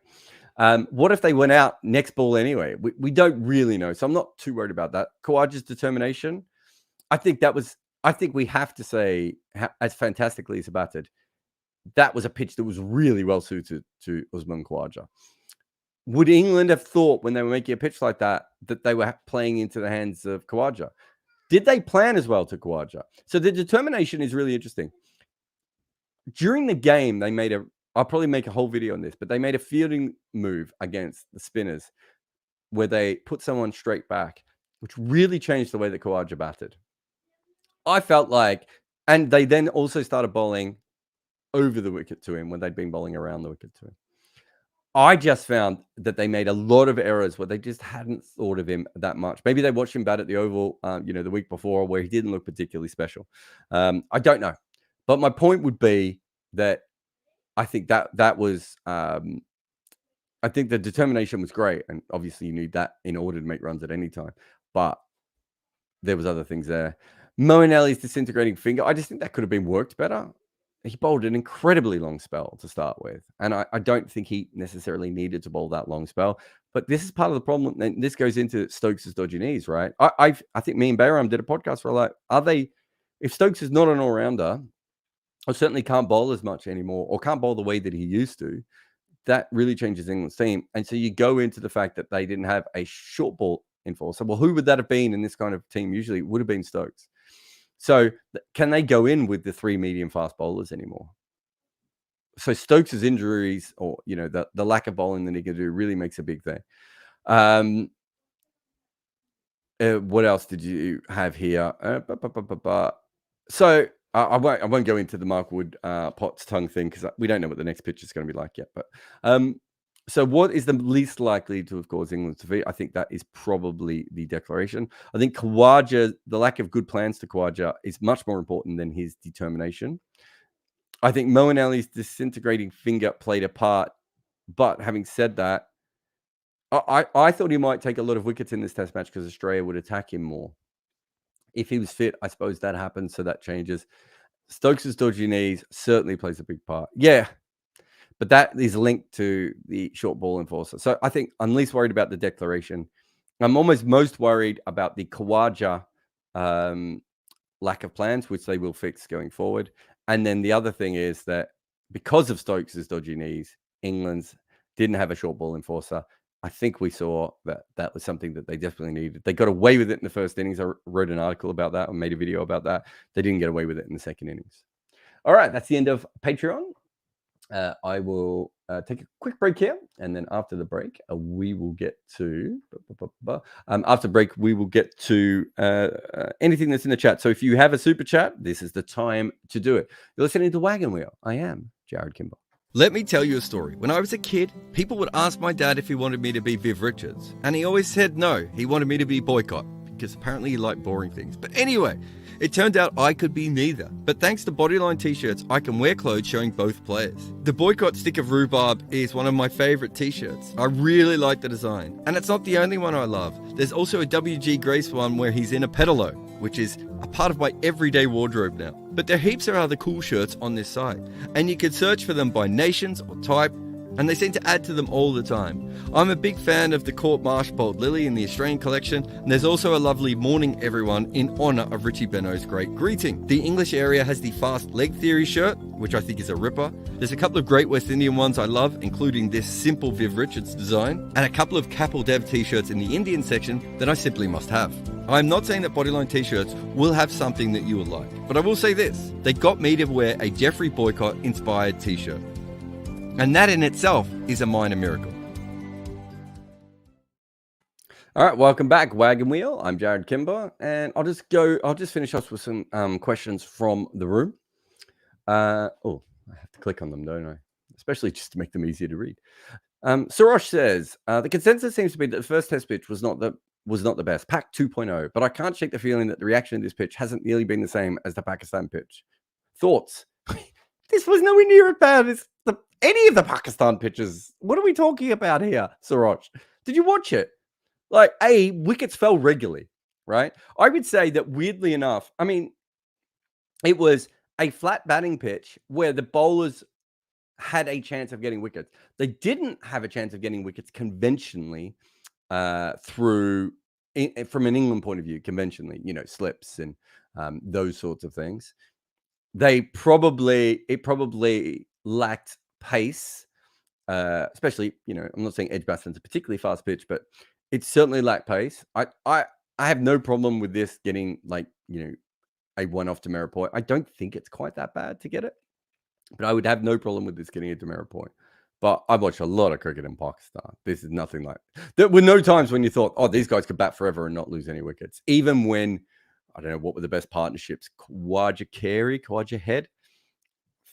What if they went out next ball anyway? We don't really know. So I'm not too worried about that. Khawaja's determination, I think we have to say, as fantastically as batted, that was a pitch that was really well suited to Usman Khawaja. Would England have thought when they were making a pitch like that they were playing into the hands of Khawaja? Did they plan as well to Khawaja? So the determination is really interesting. During the game, I'll probably make a whole video on this, but they made a fielding move against the spinners where they put someone straight back, which really changed the way that Khawaja batted. I felt like, and they then also started bowling over the wicket to him when they'd been bowling around the wicket to him. I just found that they made a lot of errors where they just hadn't thought of him that much. Maybe they watched him bat at the Oval, the week before where he didn't look particularly special. I don't know. But my point would be that I think that was, I think the determination was great. And obviously you need that in order to make runs at any time. But there was other things there. Moinelli's disintegrating finger, I just think that could have been worked better. He bowled an incredibly long spell to start with. And I don't think he necessarily needed to bowl that long spell. But this is part of the problem. And this goes into Stokes' dodgy knees, right? I think me and Bayram did a podcast where like, if Stokes is not an all-rounder, or certainly can't bowl as much anymore, or can't bowl the way that he used to, that really changes England's team. And so you go into the fact that they didn't have a short ball enforcer. Well, who would that have been in this kind of team? Usually it would have been Stokes. So can they go in with the 3 medium fast bowlers anymore? So Stokes' injuries or, the lack of bowling that he can do really makes a big thing. What else did you have here? So I won't go into the Mark Wood Potts tongue thing because we don't know what the next pitch is going to be like yet. But so what is the least likely to have caused England's defeat? I think that is probably the declaration. I think Khawaja, the lack of good plans to Khawaja is much more important than his determination. I think Moinelli's disintegrating finger played a part. But having said that, I thought he might take a lot of wickets in this test match because Australia would attack him more. If he was fit, I suppose that happens, so that changes. Stokes' dodgy knees certainly plays a big part. Yeah, but that is linked to the short ball enforcer. So I think I'm least worried about the declaration. I'm almost most worried about the Khawaja lack of plans, which they will fix going forward. And then the other thing is that because of Stokes' dodgy knees, England's didn't have a short ball enforcer. I think we saw that was something that they definitely needed. They got away with it in the first innings. I wrote an article about that and made a video about that. They didn't get away with it in the second innings. All right, that's the end of Patreon. I will take a quick break here, and then after the break, we will get to anything that's in the chat. So if you have a super chat, this is the time to do it. You're listening to Wagon Wheel. I am Jarrod Kimber. Let me tell you a story. When I was a kid, people would ask my dad if he wanted me to be Viv Richards, and he always said no. He wanted me to be Boycott, because apparently he liked boring things. But anyway, it turned out I could be neither. But thanks to Bodyline t-shirts, I can wear clothes showing both players. The Boycott Stick of Rhubarb is one of my favourite t-shirts. I really like the design. And it's not the only one I love. There's also a WG Grace one where he's in a pedalo, which is a part of my everyday wardrobe now. But there are heaps of other cool shirts on this site, and you can search for them by nations or type, and they seem to add to them all the time. I'm a big fan of the Court Marsh Bold Lily in the Australian collection, and there's also a lovely Morning Everyone in honour of Richie Benaud's great greeting. The English area has the Fast Leg Theory shirt, which I think is a ripper. There's a couple of great West Indian ones I love, including this simple Viv Richards design, and a couple of Capel Dev t-shirts in the Indian section that I simply must have. I'm not saying that Bodyline t-shirts will have something that you will like, but I will say this: they got me to wear a Jeffrey Boycott inspired t-shirt. And that in itself is a minor miracle. All right, welcome back, Wagon Wheel. I'm Jarrod Kimber, and I'll just finish us with some questions from the room. I have to click on them, don't I? Especially just to make them easier to read. Surosh says, the consensus seems to be that the first test pitch was not the was not the best. Pack 2.0. But I can't shake the feeling that the reaction to this pitch hasn't nearly been the same as the Pakistan pitch. Thoughts? This was nowhere near as bad as any of the Pakistan pitches. What are we talking about here, Suraj? Did you watch it? Like, wickets fell regularly, right? I would say that weirdly enough, I mean, it was a flat batting pitch where the bowlers had a chance of getting wickets. They didn't have a chance of getting wickets conventionally from an England point of view, conventionally, slips and those sorts of things. It probably lacked pace, especially, I'm not saying edge batsmen's a particularly fast pitch, but it certainly lacked pace. I have no problem with this getting a one-off demerit point. I don't think it's quite that bad to get it, but I would have no problem with this getting a demerit point. But I've watched a lot of cricket in Pakistan. This is nothing like... There were no times when you thought, oh, these guys could bat forever and not lose any wickets. Even when, I don't know, what were the best partnerships? Khawaja Head.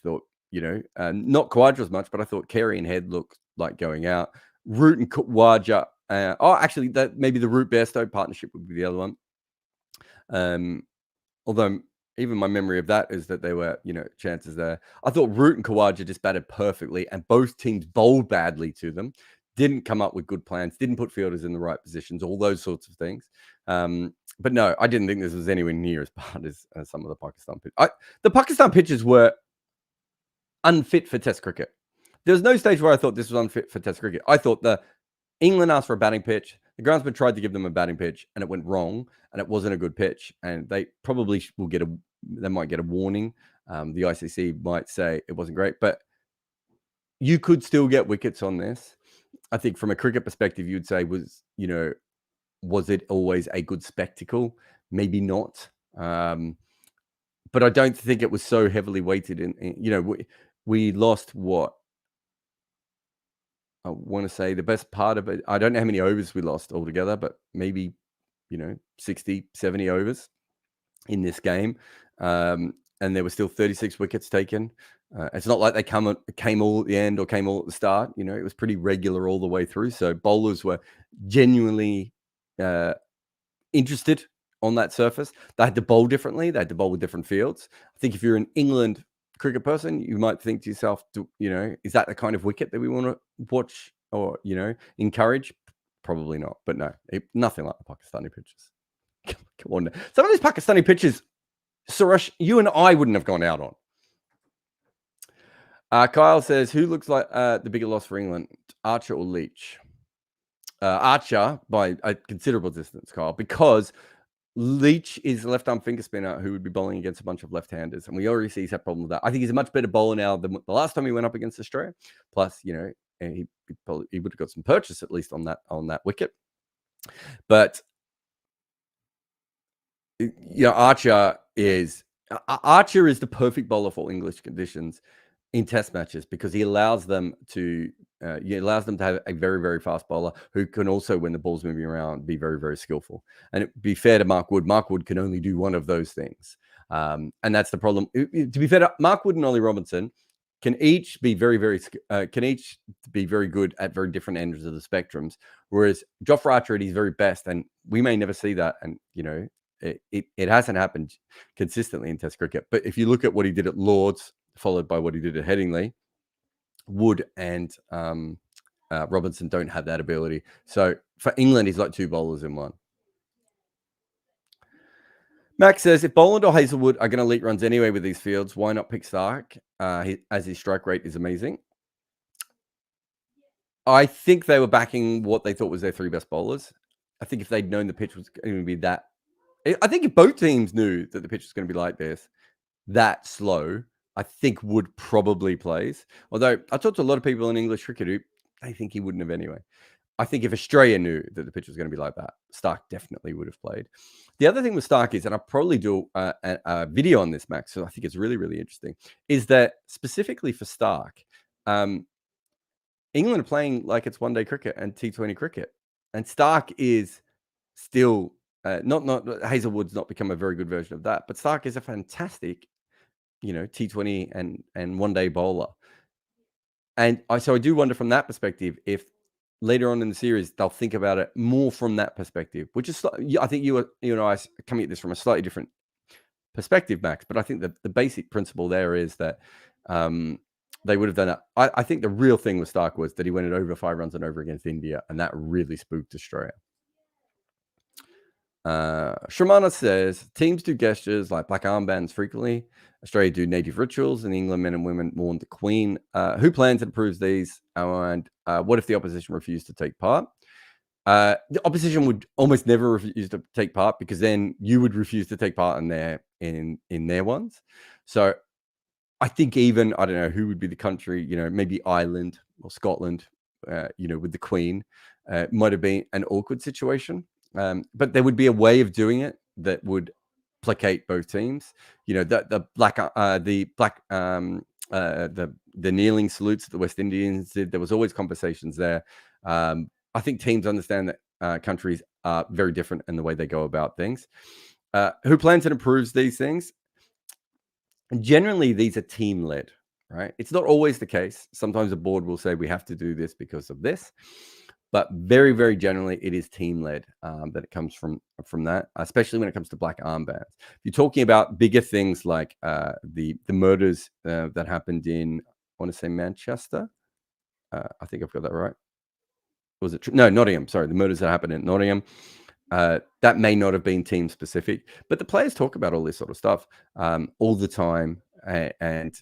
Thought, not Khawaja as much, but I thought Carey and Head looked like going out. Root and Khawaja. Actually, maybe the Root Bairstow partnership would be the other one. Although even my memory of that is that they were, chances there. I thought Root and Khawaja just batted perfectly, and both teams bowled badly to them. Didn't come up with good plans. Didn't put fielders in the right positions. All those sorts of things. But no, I didn't think this was anywhere near as bad as some of the Pakistan pitches. The Pakistan pitches were unfit for Test cricket. There was no stage where I thought this was unfit for Test cricket. I thought England asked for a batting pitch. The groundsman tried to give them a batting pitch, and it went wrong, and it wasn't a good pitch. And they probably might get a warning. The ICC might say it wasn't great, but you could still get wickets on this. I think from a cricket perspective, you'd say was it always a good spectacle? Maybe not. But I don't think it was so heavily weighted in we lost what? I want to say the best part of it, I don't know how many overs we lost altogether, but maybe, 60, 70 overs in this game. And there were still 36 wickets taken. It's not like they came all at the end or came all at the start. It was pretty regular all the way through. So bowlers were genuinely interested on that surface. They had to bowl differently. They had to bowl with different fields. I think if you're an England cricket person, you might think to yourself, is that the kind of wicket that we want to watch or, encourage? Probably not. But no, nothing like the Pakistani pitches. Come on. Some of these Pakistani pitches, Suresh, you and I wouldn't have gone out on. Kyle says, who looks like the bigger loss for England, Archer or Leach? Archer by a considerable distance, Kyle, because Leach is a left-arm finger spinner who would be bowling against a bunch of left-handers, and we already see he's had a problem with that. I think he's a much better bowler now than the last time he went up against Australia. Plus, he would have got some purchase at least on that wicket. But Archer is the perfect bowler for English conditions in Test matches because he allows them to have a very, very fast bowler who can also, when the ball's moving around, be very, very skillful. And it'd be fair to Mark Wood. Mark Wood can only do one of those things. And that's the problem. To be fair to Mark Wood and Ollie Robinson can each be very, very good at very different ends of the spectrums. Whereas Jofra Archer at his very best, and we may never see that. And, it hasn't happened consistently in Test cricket. But if you look at what he did at Lords, followed by what he did at Headingley, Wood and Robinson don't have that ability. So for England, he's like two bowlers in one. Max says, if Boland or Hazelwood are going to leak runs anyway with these fields, why not pick Stark? As his strike rate is amazing. I think they were backing what they thought was their three best bowlers. I think if they'd known the pitch was going to be that... I think if both teams knew that the pitch was going to be like this, that slow, I think Wood probably plays. Although I talked to a lot of people in English cricket who they think he wouldn't have anyway. I think if Australia knew that the pitch was going to be like that, Stark definitely would have played. The other thing with Stark is, and I'll probably do a video on this, Max, so I think it's really, really interesting, is that specifically for Stark, England are playing like it's one-day cricket and T20 cricket. And Stark is still, not Hazelwood's not become a very good version of that, but Stark is a fantastic T20 and one-day bowler. And so I do wonder from that perspective if later on in the series, they'll think about it more from that perspective, which is, I think you and I are coming at this from a slightly different perspective, Max. But I think that the basic principle there is that they would have done that. I think the real thing with Stark was that he went it over 5 runs and over against India, and that really spooked Australia. Shramana says teams do gestures like black armbands frequently. Australia do native rituals, and England men and women mourn the Queen. Who plans and approves these? And what if the opposition refused to take part? The opposition would almost never refuse to take part, because then you would refuse to take part in their ones. So I think even, I don't know who would be the country, maybe Ireland or Scotland, with the Queen, might have been an awkward situation. But there would be a way of doing it that would placate both teams. The kneeling salutes that the West Indians did. There was always conversations there. I think teams understand that countries are very different in the way they go about things. Who plans and approves these things? Generally, these are team-led, right? It's not always the case. Sometimes the board will say we have to do this because of this. But very, very generally, it is team-led that it comes from that, especially when it comes to black armbands. If you're talking about bigger things like the murders that happened in, I want to say Manchester. I think I've got that right. Was it? No, Nottingham. Sorry, the murders that happened in Nottingham. That may not have been team-specific, but the players talk about all this sort of stuff all the time. And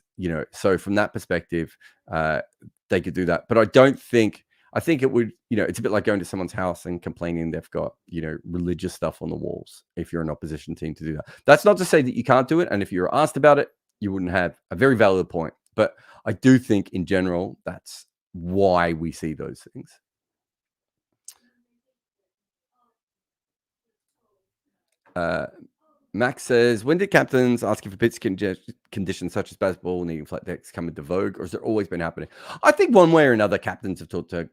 so from that perspective, they could do that. But I think it would, it's a bit like going to someone's house and complaining they've got, religious stuff on the walls if you're an opposition team to do that. That's not to say that you can't do it. And if you're asked about it, you wouldn't have a very valid point. But I do think in general, that's why we see those things. Max says, when did captains asking for pitch conditions such as baseball needing flat decks come into vogue, or has it always been happening? I think one way or another, captains have talked to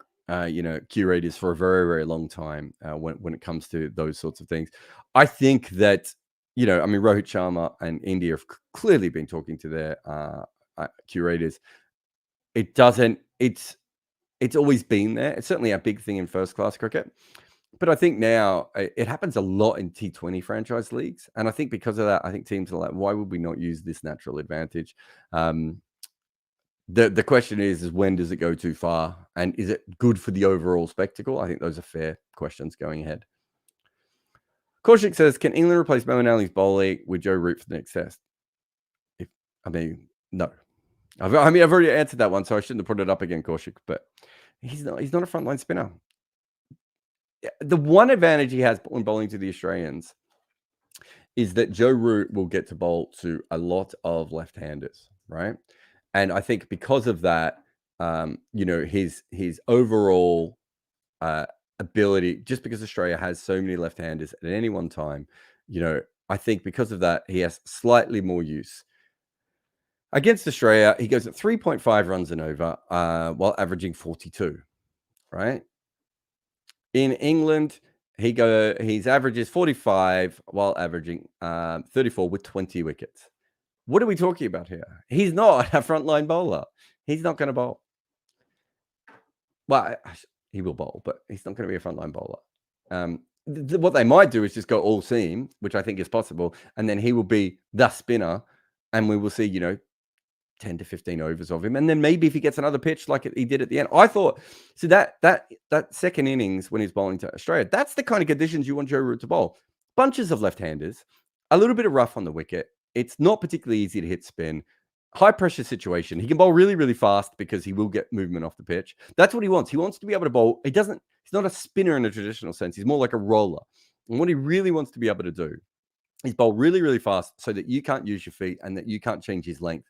curators for a very, very long time when it comes to those sorts of things. I think that, Rohit Sharma and India have clearly been talking to their curators. It's always been there. It's certainly a big thing in first class cricket. But I think now it happens a lot in T20 franchise leagues. And I think because of that, I think teams are like, why would we not use this natural advantage? The question is when does it go too far? And is it good for the overall spectacle? I think those are fair questions going ahead. Kaushik says, can England replace Moeen Ali's bowling with Joe Root for the next test? No. I've already answered that one, so I shouldn't have put it up again, Kaushik. But he's not a frontline spinner. The one advantage he has when bowling to the Australians is that Joe Root will get to bowl to a lot of left-handers, right? And I think because of that, his overall ability, just because Australia has so many left-handers at any one time, I think because of that, he has slightly more use. Against Australia, he goes at 3.5 runs and over while averaging 42, right? In England, his average is 45 while averaging 34 with 20 wickets. What are we talking about here? He's not a frontline bowler. He's not going to bowl. Well, he will bowl, but he's not going to be a frontline bowler. What they might do is just go all seam, which I think is possible, and then he will be the spinner, and we will see, 10 to 15 overs of him. And then maybe if he gets another pitch like he did at the end, I thought, so that second innings when he's bowling to Australia, that's the kind of conditions you want Joe Root to bowl. Bunches of left-handers, a little bit of rough on the wicket. It's not particularly easy to hit spin. High pressure situation. He can bowl really, really fast because he will get movement off the pitch. That's what he wants. He wants to be able to bowl. He's not a spinner in a traditional sense. He's more like a roller. And what he really wants to be able to do is bowl really, really fast so that you can't use your feet and that you can't change his length.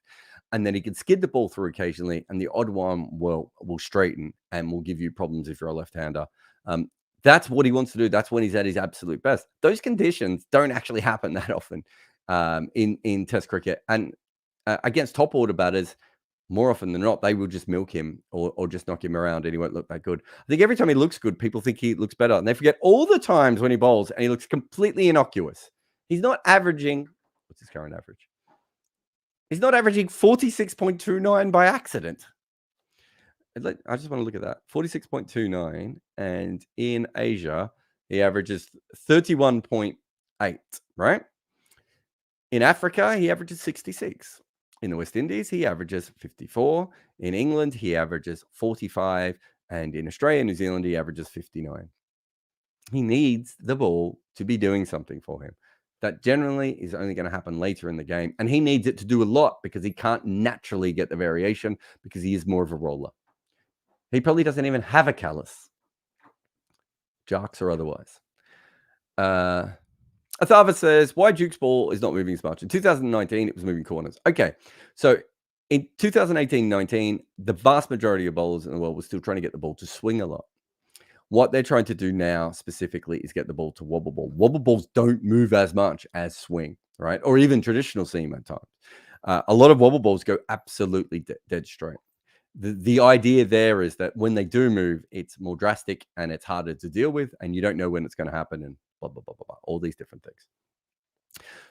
And then he can skid the ball through occasionally, and the odd one will straighten and will give you problems if you're a left-hander. That's what he wants to do. That's when he's at his absolute best. Those conditions don't actually happen that often in Test cricket. And against top order batters, more often than not, they will just milk him or just knock him around and he won't look that good. I think every time he looks good, people think he looks better. And they forget all the times when he bowls and he looks completely innocuous. He's not averaging, what's his current average? He's not averaging 46.29 by accident. I just want to look at that. 46.29. And in Asia, he averages 31.8, right? In Africa, he averages 66. In the West Indies, he averages 54. In England, he averages 45. And in Australia and New Zealand, he averages 59. He needs the ball to be doing something for him. That generally is only going to happen later in the game. And he needs it to do a lot because he can't naturally get the variation because he is more of a roller. He probably doesn't even have a callus, jocks or otherwise. Athava says, why Duke's ball is not moving as much? In 2019, it was moving corners. Okay, so in 2018-19, the vast majority of bowlers in the world were still trying to get the ball to swing a lot. What they're trying to do now specifically is get the ball to wobble ball. Wobble balls don't move as much as swing, right? Or even traditional seam at times. A lot of wobble balls go absolutely dead straight. The idea there is that when they do move, it's more drastic and it's harder to deal with, and you don't know when it's going to happen and blah, blah, blah, blah, blah, all these different things.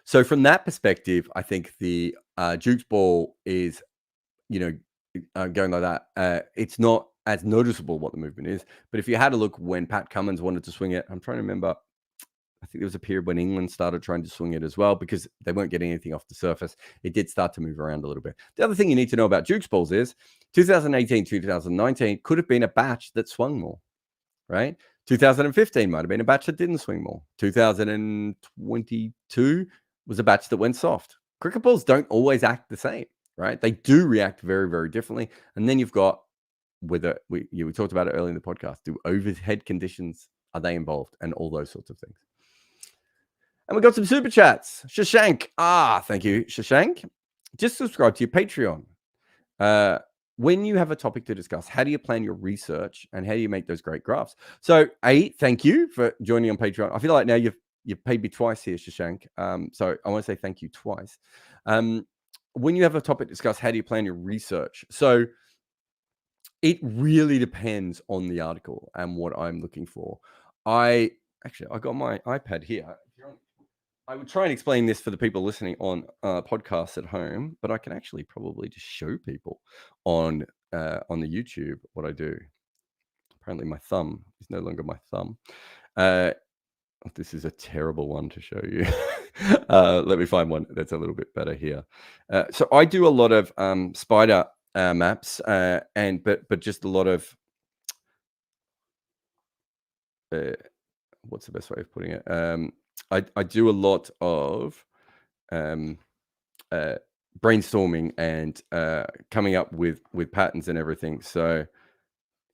So from that perspective, I think the Duke's ball is, going like that. It's not as noticeable what the movement is. But if you had a look when Pat Cummins wanted to swing it, I'm trying to remember, I think there was a period when England started trying to swing it as well because they weren't getting anything off the surface. It did start to move around a little bit. The other thing you need to know about Duke's balls is 2018, 2019 could have been a batch that swung more, right? 2015 might have been a batch that didn't swing more. 2022 was a batch that went soft. Cricket balls don't always act the same, right? They do react very, very differently. And then you've got whether we talked about it earlier in the podcast. Do overhead conditions, are they involved? And all those sorts of things. And we got some super chats. Shashank. Thank you, Shashank. Just subscribe to your Patreon. When you have a topic to discuss, how do you plan your research and how do you make those great graphs? So, thank you for joining on Patreon. I feel like now you've paid me twice here, Shashank. So I want to say thank you twice. When you have a topic to discuss, how do you plan your research? So it really depends on the article and what I'm looking for. I got my iPad here. I would try and explain this for the people listening on podcasts at home, but I can actually probably just show people on the YouTube what I do. Apparently my thumb is no longer my thumb. This is a terrible one to show you. Let me find one that's a little bit better here. So I do a lot of spider maps, but just a lot of what's the best way of putting it? I do a lot of brainstorming and coming up with patterns and everything. So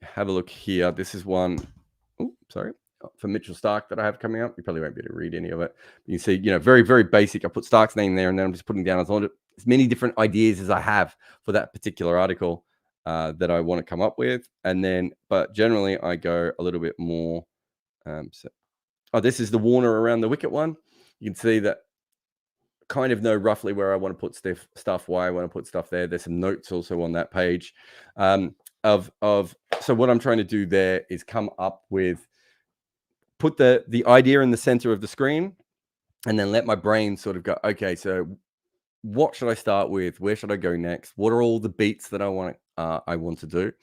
have a look here. This is one. For Mitchell Stark that I have coming up. You probably won't be able to read any of it. You can see, very, very basic. I put Stark's name there, and then I'm just putting down as many different ideas as I have for that particular article that I want to come up with. And then, but generally, I go a little bit more. This is the Warner around the wicket one. You can see that kind of know roughly where I want to put stuff, why I want to put stuff there. There's some notes also on that page so what I'm trying to do there is come up with, put the idea in the center of the screen and then let my brain sort of go, okay, so what should I start with? Where should I go next? What are all the beats that I want to do?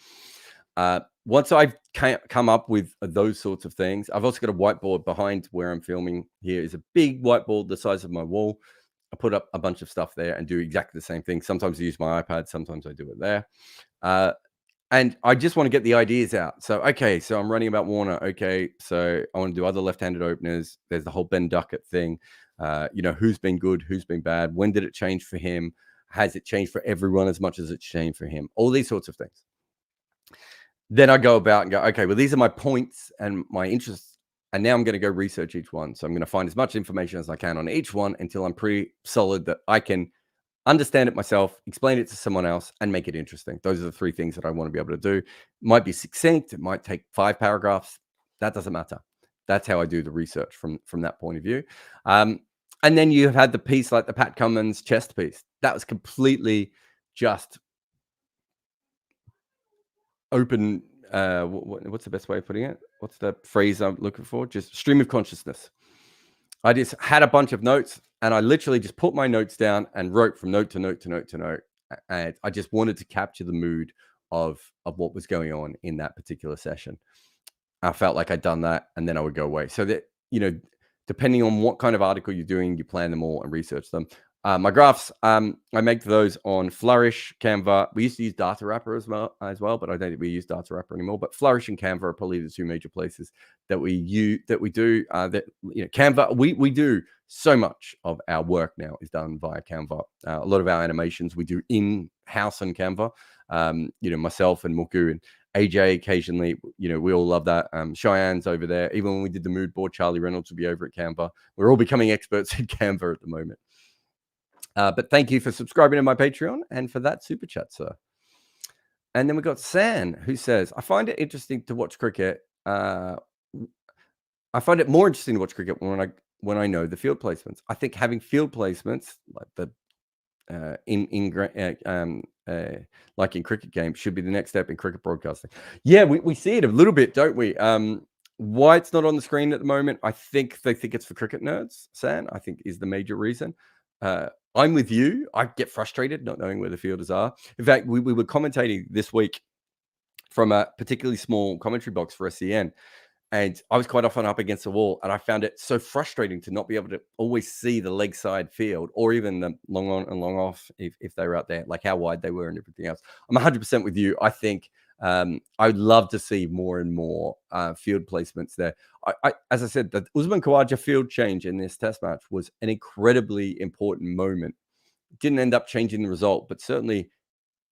Once I've come up with those sorts of things, I've also got a whiteboard behind where I'm filming. Here is a big whiteboard the size of my wall. I put up a bunch of stuff there and do exactly the same thing. Sometimes I use my iPad, sometimes I do it there. And I just want to get the ideas out. So, okay, so I'm running about Warner. Okay, so I want to do other left-handed openers. There's the whole Ben Duckett thing. Who's been good, who's been bad? When did it change for him? Has it changed for everyone as much as it's changed for him? All these sorts of things. Then I go about and go, okay, well, these are my points and my interests. And now I'm going to go research each one. So I'm going to find as much information as I can on each one until I'm pretty solid that I can understand it myself, explain it to someone else, and make it interesting. Those are the three things that I want to be able to do. It might be succinct. It might take 5 paragraphs. That doesn't matter. That's how I do the research from that point of view. And then you had the piece like the Pat Cummins chest piece. That was completely just open. What's the best way of putting it? What's the phrase I'm looking for? Just stream of consciousness. I just had a bunch of notes and I literally just put my notes down and wrote from note to note to note to note. And I just wanted to capture the mood of what was going on in that particular session. I felt like I'd done that, and then I would go away. So that, depending on what kind of article you're doing, you plan them all and research them. My graphs, I make those on Flourish, Canva. We used to use Data Wrapper as well, but I don't think we use Data Wrapper anymore. But Flourish and Canva are probably the two major places that we use, Canva. We do so much of our work now is done via Canva. A lot of our animations we do in-house on Canva. Myself and Muku and AJ occasionally, we all love that. Cheyenne's over there. Even when we did the mood board, Charlie Reynolds will be over at Canva. We're all becoming experts at Canva at the moment. But thank you for subscribing to my Patreon and for that super chat, sir. And then we got San, who says, I find it interesting to watch cricket. I find it more interesting to watch cricket when I know the field placements. I think having field placements like like in cricket games should be the next step in cricket broadcasting. Yeah, we see it a little bit, don't we? Why it's not on the screen at the moment, I think they think it's for cricket nerds, San, I think is the major reason. I'm with you. I get frustrated not knowing where the fielders are. In fact, we were commentating this week from a particularly small commentary box for SCN, and I was quite often up against the wall, and I found it so frustrating to not be able to always see the leg side field or even the long on and long off if they were out there, like how wide they were and everything else. I'm 100% with you. I think I'd love to see more and more field placements there. As I said, the Usman Khawaja field change in this test match was an incredibly important moment. Didn't end up changing the result, but certainly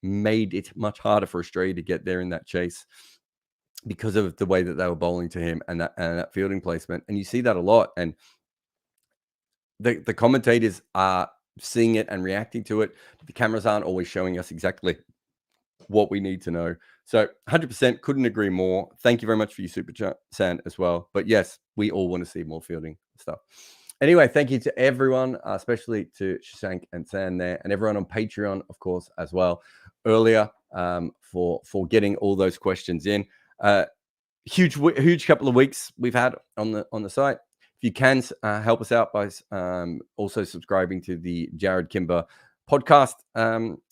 made it much harder for Australia to get there in that chase because of the way that they were bowling to him and that fielding placement. And you see that a lot. And the commentators are seeing it and reacting to it. But the cameras aren't always showing us exactly what we need to know. So 100% couldn't agree more. Thank you very much for your super chat, San, as well. But yes, we all want to see more fielding stuff. Anyway, thank you to everyone, especially to Shashank and San there, and everyone on Patreon, of course, as well, earlier for getting all those questions in. Huge couple of weeks we've had on the site. If you can help us out by also subscribing to the Jarrod Kimber podcast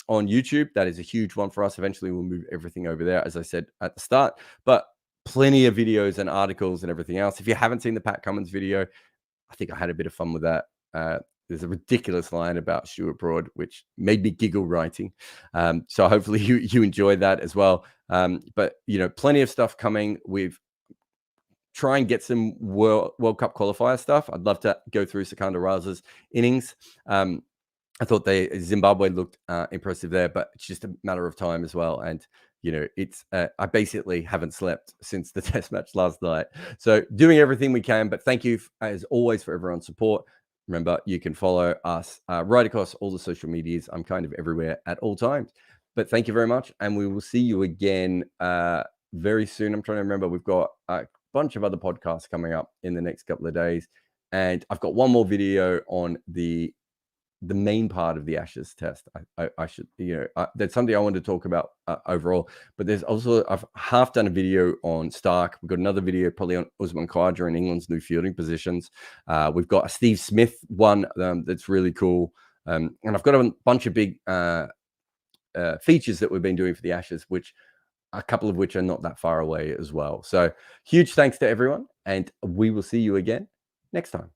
on YouTube, that is a huge one for us. Eventually, we'll move everything over there, as I said at the start. But plenty of videos and articles and everything else. If you haven't seen the Pat Cummins video, I think I had a bit of fun with that. There's a ridiculous line about Stuart Broad, which made me giggle writing. So hopefully you enjoyed that as well. But, plenty of stuff coming. We've try and get some World Cup qualifier stuff. I'd love to go through Sikandar Raza's innings. I thought Zimbabwe looked impressive there, but it's just a matter of time as well. And, it's I basically haven't slept since the test match last night. So doing everything we can, but thank you as always for everyone's support. Remember, you can follow us right across all the social medias. I'm kind of everywhere at all times. But thank you very much. And we will see you again very soon. I'm trying to remember. We've got a bunch of other podcasts coming up in the next couple of days. And I've got one more video on the main part of the Ashes test. I should, that's something I wanted to talk about overall. But there's also, I've half done a video on Stark. We've got another video probably on Usman Khawaja and England's new fielding positions. We've got a Steve Smith one that's really cool. And I've got a bunch of big features that we've been doing for the Ashes, which a couple of which are not that far away as well. So huge thanks to everyone, and we will see you again next time.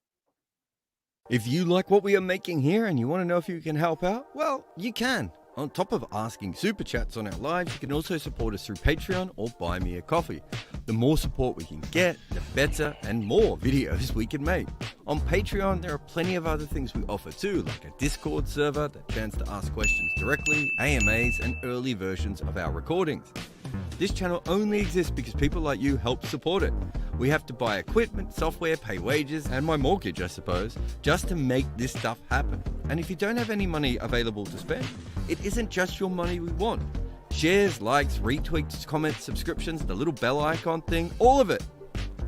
If you like what we are making here and you want to know if you can help out, well, you can. On top of asking super chats on our lives, you can also support us through Patreon or buy me a coffee. The more support we can get, the better and more videos we can make. On Patreon, there are plenty of other things we offer too, like a Discord server, the chance to ask questions directly, AMAs, and early versions of our recordings. This channel only exists because people like you help support it. We have to buy equipment, software, pay wages, and my mortgage, I suppose, just to make this stuff happen. And if you don't have any money available to spend, it isn't just your money we want. Shares, likes, retweets, comments, subscriptions, the little bell icon thing, all of it.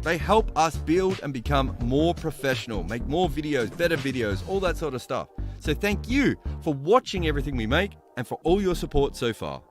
They help us build and become more professional, make more videos, better videos, all that sort of stuff. So thank you for watching everything we make and for all your support so far.